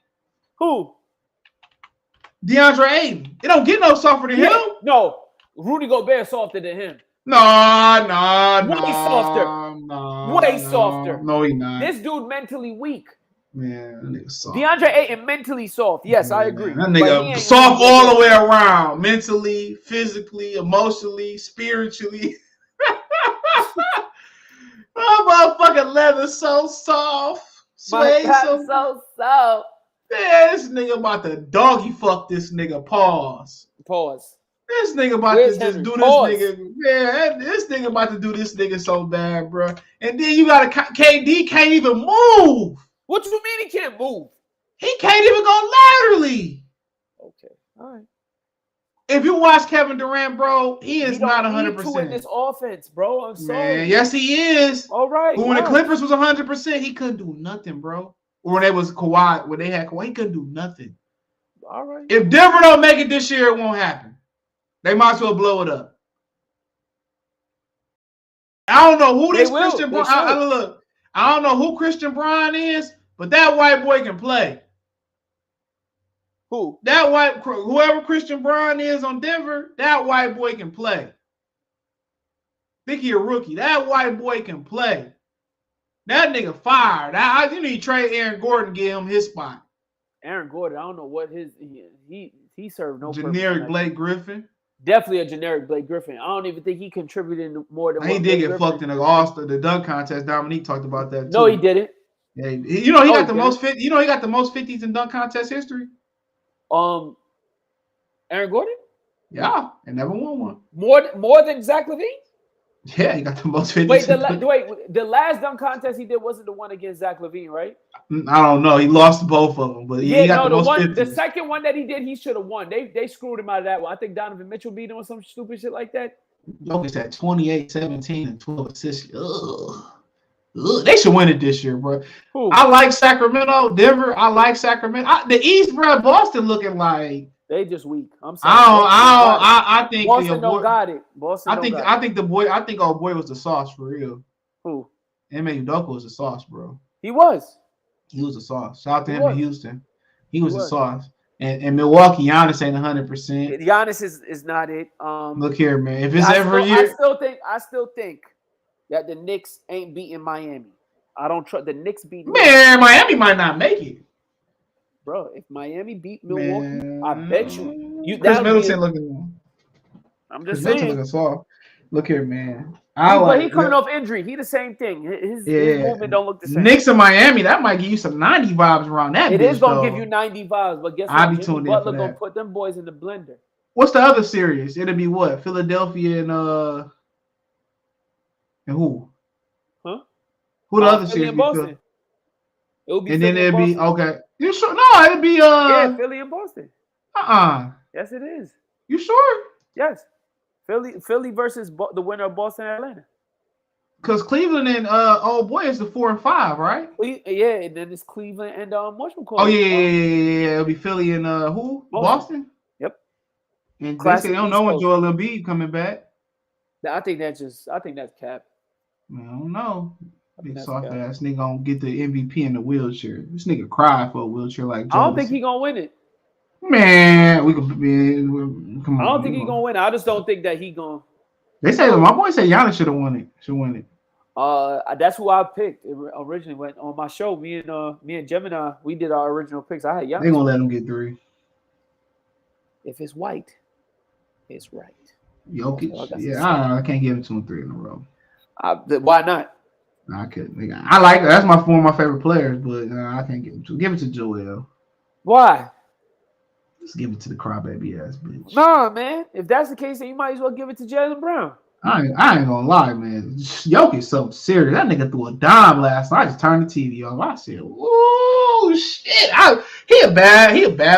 Who? DeAndre Ayton. It don't get no softer than him. No. Rudy Gobert softer than him. No. Way softer. No, he not. This dude mentally weak. Man, that nigga soft. DeAndre Ayton mentally soft. Yes, I agree. That nigga soft all the way around. Mentally, physically, emotionally, spiritually. Oh, motherfucking leather so soft. Sway so soft. Man, this nigga about to doggy fuck this nigga. Pause. This nigga about to just do this nigga. Man, this nigga about to do this nigga so bad, bro. And then you got a KD can't even move. What you mean he can't move? He can't even go laterally. Okay. All right. If you watch Kevin Durant, bro, he is not 100%. In this offense, bro. I'm sorry. Man, yes, he is. All right. But when the Clippers was 100%, he couldn't do nothing, bro. Or when they was Kawhi, when they had Kawhi, he couldn't do nothing. All right. If Denver don't make it this year, it won't happen. They might as well blow it up. I don't know who this Christian Brown. I don't know who Christian Brown is, but that white boy can play. Who? Whoever Christian Brown is on Denver, that white boy can play. Think he a rookie. That white boy can play. That nigga fired. You need to trade Aaron Gordon, give him his spot. Aaron Gordon, I don't know what he served no generic purpose. Blake Griffin. Definitely a generic Blake Griffin. I don't even think he contributed more than he did Blake get Griffin. fucked in the dunk contest. Dominique talked about that too. No, he didn't. Yeah, he got the most 50s in dunk contest history. Aaron Gordon? Yeah, and never won one. More than Zach LaVine? Yeah, he got the most 50s. Wait, the last dunk contest he did wasn't the one against Zach LaVine, right? I don't know. He lost both of them, but he got the most 50s. The second one that he did, he should have won. They screwed him out of that one. I think Donovan Mitchell beat him or some stupid shit like that. Jokic had 28, 17, and 12 assists. Ugh. They should win it this year, bro. Who? I like Sacramento, Denver. I like Sacramento. The East, bro. Boston looking like they just weak. I'm sorry. I think Boston don't got it. Boston. I think our boy was the sauce for real. Who? Ime Udoka was the sauce, bro. He was the sauce. Shout out to him in Houston. He was the sauce. And Milwaukee, Giannis ain't 100%. Giannis is not it. Look here, man. If it's every year, I still think that the Knicks ain't beating Miami. I don't trust the Knicks beat. Man, Miami might not make it. Bro, if Miami beat Milwaukee, I bet you. Chris Middleton looking. I'm just saying. Looking soft. Look here, man. But he coming off injury. He the same thing. His movement don't look the same. Knicks in Miami, that might give you some 90 vibes around that. It is gonna give you 90 vibes, but guess what? Jimmy Butler gonna put them boys in the blender. What's the other series? It'll be what? Philadelphia and who? Huh? Who the other Philly series? And Boston. It'll be. And Philly then it'll be okay. You sure? No, it'll be yeah, Philly and Boston. Yes, it is. You sure? Yes. Philly versus the winner of Boston and Atlanta. Because Cleveland and old boy is the 4 and 5, right? Yeah, and then it's Cleveland and Oh yeah. It'll be Philly and who? Boston? Yep. And they say they don't know when Joel Embiid coming back. I think that's cap. I don't know. Big soft ass nigga gonna get the MVP in the wheelchair. This nigga cry for a wheelchair like Joe. I don't think he gonna win it. Man, we could come on. I don't think he gonna win it. I just don't think that he gonna. They say my boy said Giannis should have won it. Should win it. That's who I picked originally. Went on my show. Me and Gemini, we did our original picks. I had Giannis. They gonna let him get 3. If it's white, it's right. Jokic. Yeah, I can't give him 2 and 3 in a row. Why not? I couldn't. I like that's one of my favorite players, but I can't give him 2. Give it to Joel. Why? Just give it to the crybaby ass bitch. Nah, man. If that's the case, then you might as well give it to Jaylen Brown. I ain't gonna lie, man. Jokic something serious. That nigga threw a dime last night. I just turned the TV off. I said, "Ooh, shit!" He a bad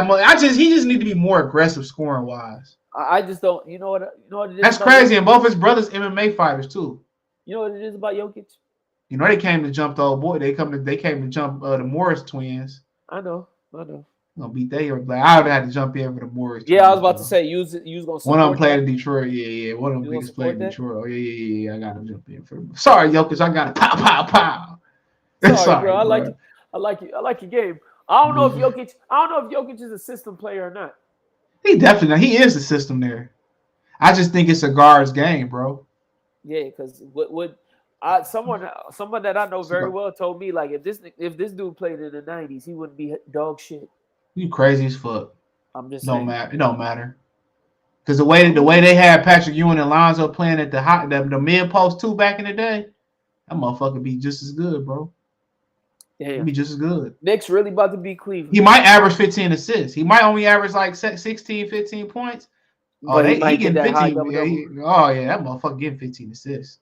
man. He just need to be more aggressive scoring wise. I just don't. You know what it is. That's crazy. And both his brothers MMA fighters too. You know what it is about Jokic? You know they came to jump the old boy. They came to jump the Morris twins. I know. Gonna beat they or like I would have had to jump in for the Morris. Yeah, I was about to say you was gonna support one of them played in Detroit. Yeah. One of them biggest played in Detroit. Oh yeah. I gotta jump in for them. Sorry, Jokic, I gotta pow. Sorry, bro. I like your game. I don't know if Jokic is a system player or not. He is the system there. I just think it's a guard's game, bro. Yeah, because someone that I know very well told me like if this dude played in the 90s, he wouldn't be dog shit. You crazy as fuck. I'm just saying. It don't matter. Because the way they had Patrick Ewing and Lonzo playing at the mid post too back in the day, that motherfucker be just as good, bro. Yeah, he'd be just as good. Knicks really about to beat Cleveland. He might average 15 assists. He might only average like 16, 15 points. Oh, he getting 15. That motherfucker getting 15 assists.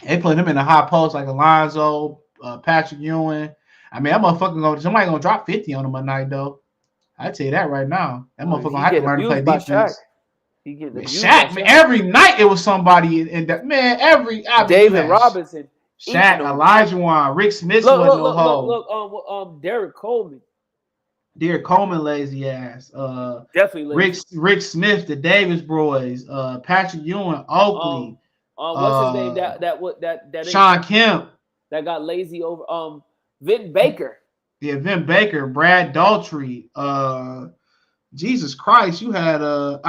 They put him in the high post like Alonzo, Patrick Ewing. I mean, that motherfucker somebody gonna drop 50 on him a night though. I tell you that right now. That motherfucker gonna have to learn to play defense. He get the Shaq, man, every night it was somebody in that man. David Robinson, Shaq, Elijah Wan, Rick Smith wasn't no hoe. Derek Coleman. Derek Coleman, lazy ass. Definitely lazy. Rick Smith, the Davis boys, Patrick Ewing, Oakley. What's his name? That Sean Kemp. That got lazy over Vin Baker. Yeah, Vin Baker, Brad Daltrey, Jesus Christ, you had Tom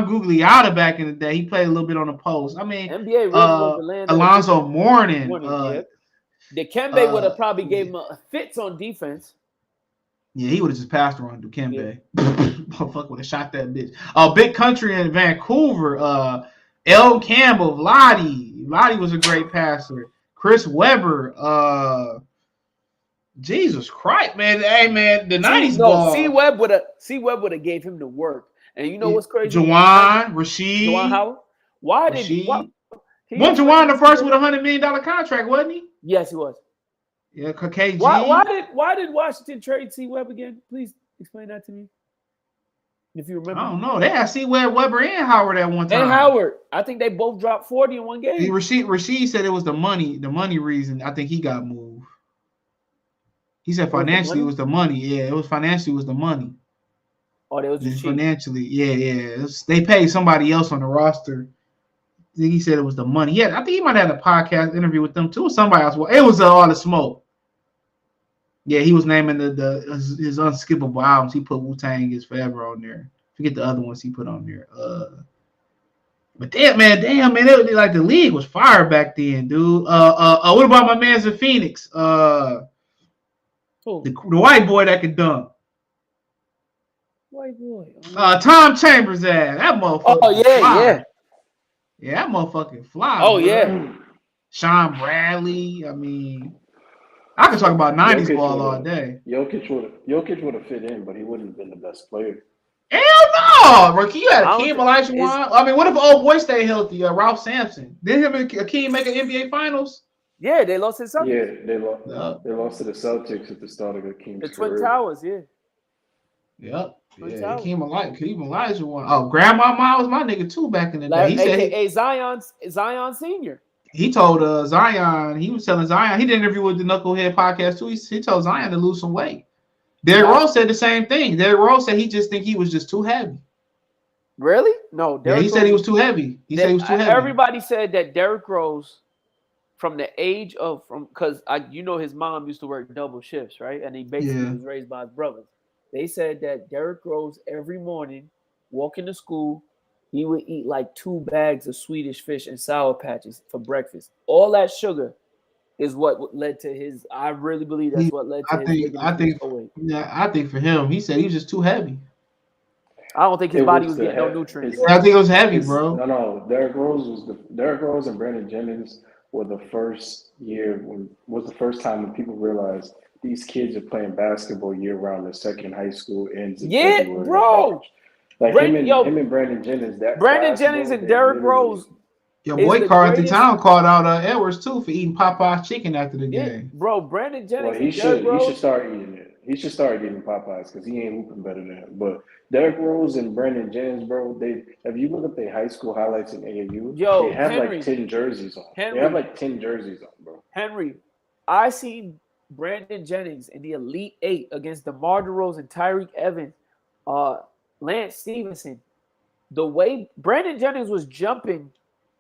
Gugliotta back in the day. He played a little bit on the post. I mean, NBA really was the land of the Alonzo different Mourning. yeah. Dikembe would have probably gave him a fits on defense. Yeah, he would have just passed around Dikembe. Motherfucker would have shot that bitch. Big Country in Vancouver. El Campbell, Lottie was a great passer. Chris Webber. Jesus Christ, man. Hey, man, the 90s ball. C Webb would have gave him the work. And you know what's crazy? Juwan, Rasheed. Juwan Howard? Wasn't Juwan the first with $100 million contract, wasn't he? Yes, he was. Yeah, KG. Why did Washington trade C Webb again? Please explain that to me. If you remember. I don't know. They had C Webb, Webber, and Howard at one time. And Howard. I think they both dropped 40 in one game. Rasheed said it was the money reason. I think he got moved. He said financially it was the money. Yeah, it was financially was the money. Oh, they was just financially. Yeah. They paid somebody else on the roster. I think he said it was the money. Yeah, I think he might have had a podcast interview with them too. Somebody else. Well, it was all the smoke. Yeah, he was naming his unskippable albums. He put Wu-Tang is Forever on there. Forget the other ones he put on there. But damn, man, it, like the league was fire back then, dude. What about my man's in Phoenix? The white boy that could dunk. White boy. Tom Chambers ass. That motherfucker. Oh yeah. Yeah, that motherfucking fly. Oh, bro. yeah. Sean Bradley. I mean, I could talk about 90s ball all day. Jokic would have fit in, but he wouldn't have been the best player. Hell no! Ricky, you had Akeem Olajuwon. I mean, what if old boy stayed healthy? Ralph Sampson. Didn't him and Akeem make an NBA Finals? Yeah, they lost to the Celtics. Yeah, they lost to the Celtics at the start of Akeem's The Twin Towers, yeah. Yep. Yeah, Akeem Olajuwon. Oh, Grandma Ma was my nigga too back in the day. He said Zion Senior. He told Zion, he was telling Zion, he did an interview with the Knucklehead podcast too. He told Zion to lose some weight. Derrick Rose said the same thing. Derrick Rose said he just think he was just too heavy. Really? No. He said he was too heavy. Said he was too heavy. Everybody said that Derrick Rose, from the age of because his mom used to work double shifts, right? And he basically was raised by his brothers. They said that Derrick Rose every morning, walking to school, he would eat like 2 bags of Swedish fish and Sour Patches for breakfast. All that sugar is what led to his. I really believe that's what led to his. I think for him, he said he was just too heavy. I don't think his body was getting no nutrients. I think it was heavy, bro. No. Derrick Rose and Brandon Jennings were the first time when people realized these kids are playing basketball year round. The second high school ends. Yeah, bro. Like him and Brandon Jennings. Brandon Jennings and Derrick Rose. Your boy Carlton Town called out Edwards too for eating Popeye's chicken after the game. Bro, Brandon Jennings. Well, he should start eating it. He should start eating Popeyes because he ain't hooping better than him. But Derrick Rose and Brandon Jennings, bro, if you look at their high school highlights in AAU, they have like 10 jerseys on. They have like 10 jerseys on, bro. Henry, I seen Brandon Jennings in the Elite 8 against DeMar DeRozan, Tyreek Evans, Lance Stevenson. The way Brandon Jennings was jumping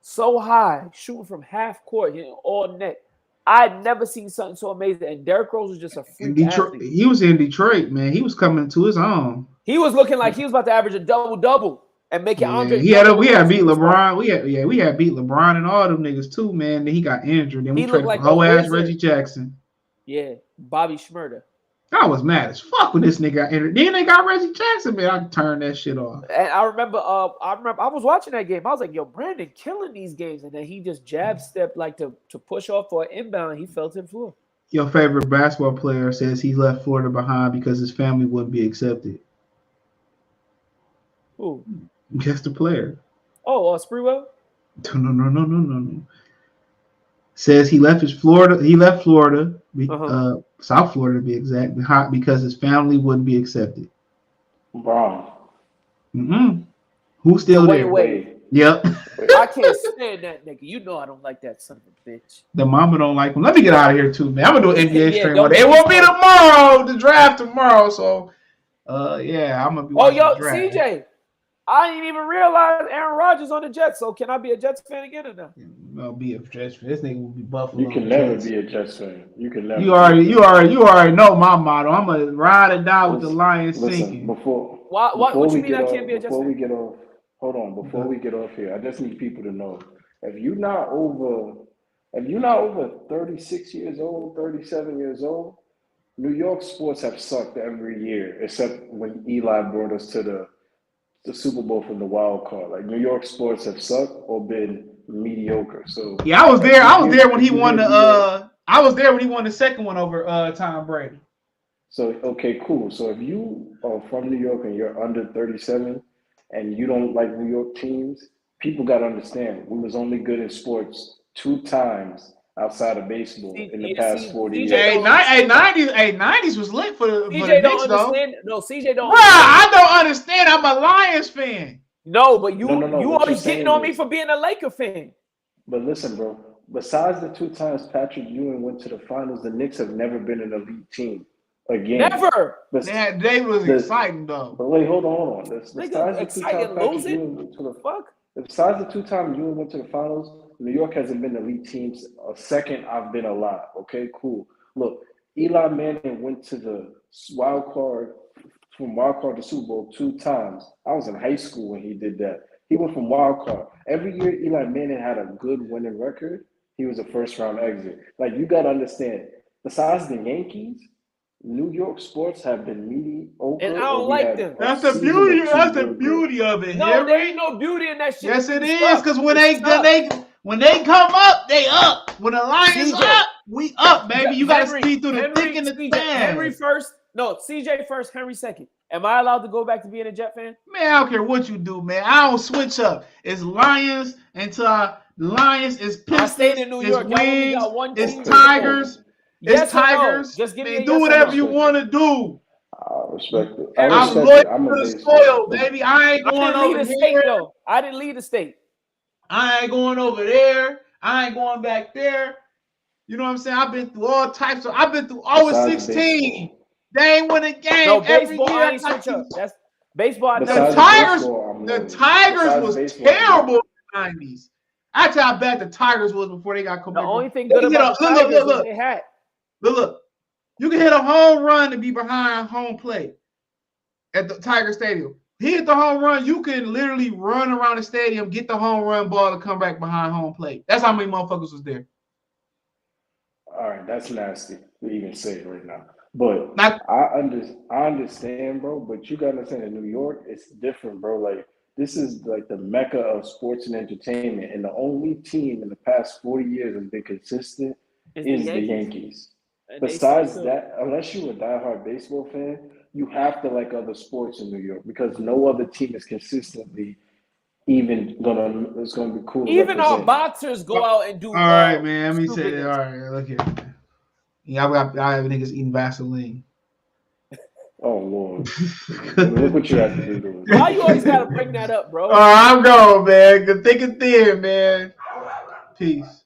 so high, shooting from half court, hitting all net. I'd never seen something so amazing. And Derrick Rose was just a freak athlete. He was in Detroit, man. He was coming to his own. He was looking like he was about to average a double-double and make it Andre. We had beat LeBron. We had beat LeBron and all them niggas too, man. Then he got injured. Then we traded for whole ass Reggie Jackson. Yeah, Bobby Schmurda. I was mad as fuck when this nigga got injured. Then they got Reggie Jackson, man. I turned that shit off. And I remember I was watching that game. I was like, yo, Brandon killing these games. And then he just jab stepped like to push off for an inbound. He fell to the floor. Your favorite basketball player says he left Florida behind because his family wouldn't be accepted. Who? Guess the player. Oh, Sprewell? No. Says he left Florida. He left Florida, South Florida to be exact, because his family wouldn't be accepted. Wrong. Who's still there? Wait. Yep. I can't stand that nigga. You know I don't like that son of a bitch. The mama don't like him. Let me get out of here too, man. I'm gonna do an NBA stream. It won't be tomorrow. The draft tomorrow. So, I'm gonna be. Oh, CJ. I didn't even realize Aaron Rodgers on the Jets. So can I be a Jets fan again or not? be a Jets fan. This nigga will be Buffalo. You can never be a Jets fan. You can never. You already know my motto. I'm gonna ride or die with the Lions sinking. What you mean I can't be a Jets fan? Before we get off, hold on. Before we get off here, I just need people to know if you're not over 36 years old, 37 years old, New York sports have sucked every year except when Eli brought us to the Super Bowl from the wild card. Like New York sports have sucked or been mediocre. So yeah, I was there. I was there when he won the. I was there when he won the second one over Tom Brady. So okay, cool. So if you are from New York and you're under 37 and you don't like New York teams, people got to understand we was only good in sports 2 times outside of baseball in the past 40 years. Hey, 90s was lit for the Knicks, though. No, CJ don't. Bruh, I don't understand. I'm a Lions fan. No, but you always getting on me for being a Laker fan. But listen, bro. Besides the 2 times Patrick Ewing went to the finals, the Knicks have never been an elite team again. Never. They was exciting though. But wait, hold on. Besides the 2 times Ewing went to the finals, New York hasn't been elite teams a second I've been alive. Okay, cool. Look, Eli Manning went to the wild card to Super Bowl 2 times. I was in high school when he did that. He went from wild card. Every year Eli Manning had a good winning record, he was a first-round exit. Like, you got to understand, besides the Yankees, New York sports have been mediocre. And I don't like them. That's the beauty. That's the beauty of it. No, there ain't no beauty in that shit. Yes, it is. Because when they come up, they up. When the Lions up, we up, baby. You got to see through the thick and the thin. Henry first. No, CJ first, Henry second. Am I allowed to go back to being a Jet fan? Man, I don't care what you do, man. I don't switch up. It's Lions until Lions is Pistons. I stayed in New York. Wings. It's Tigers. It's Tigers. No. Just give me do whatever you want to do. I respect it. I'm loyal to the soil, baby. I ain't going over here. Though. I didn't lead the state. I ain't going over there. I ain't going back there. You know what I'm saying? I've been through all types of. I've been through over 16. Baseball. They ain't win a game no, every baseball, year. I ain't switch up. That's baseball. The Tigers was terrible in the 90s. I tell you how bad the Tigers was before they got The only thing good about the Tigers was they had. Look. You can hit a home run to be behind home plate at the Tiger Stadium. He hit the home run. You can literally run around the stadium, get the home run ball, and come back behind home plate. That's how many motherfuckers was there. All right, that's nasty to even say it right now. But I understand, bro. But you gotta understand, in New York, it's different, bro. Like, this is like the mecca of sports and entertainment, and the only team in the past 40 years that's been consistent is the Yankees. Besides that, unless you're a diehard baseball fan, you have to like other sports in New York because no other team is consistently it's gonna be cool. Even our boxers go out and do. All right, man. Let me say that. All right, look here. Yeah, I have niggas eating Vaseline. Oh Lord! Look what you have to do. To Why you always gotta bring that up, bro? All right, I'm going, man. Good thick and thin, man. Peace.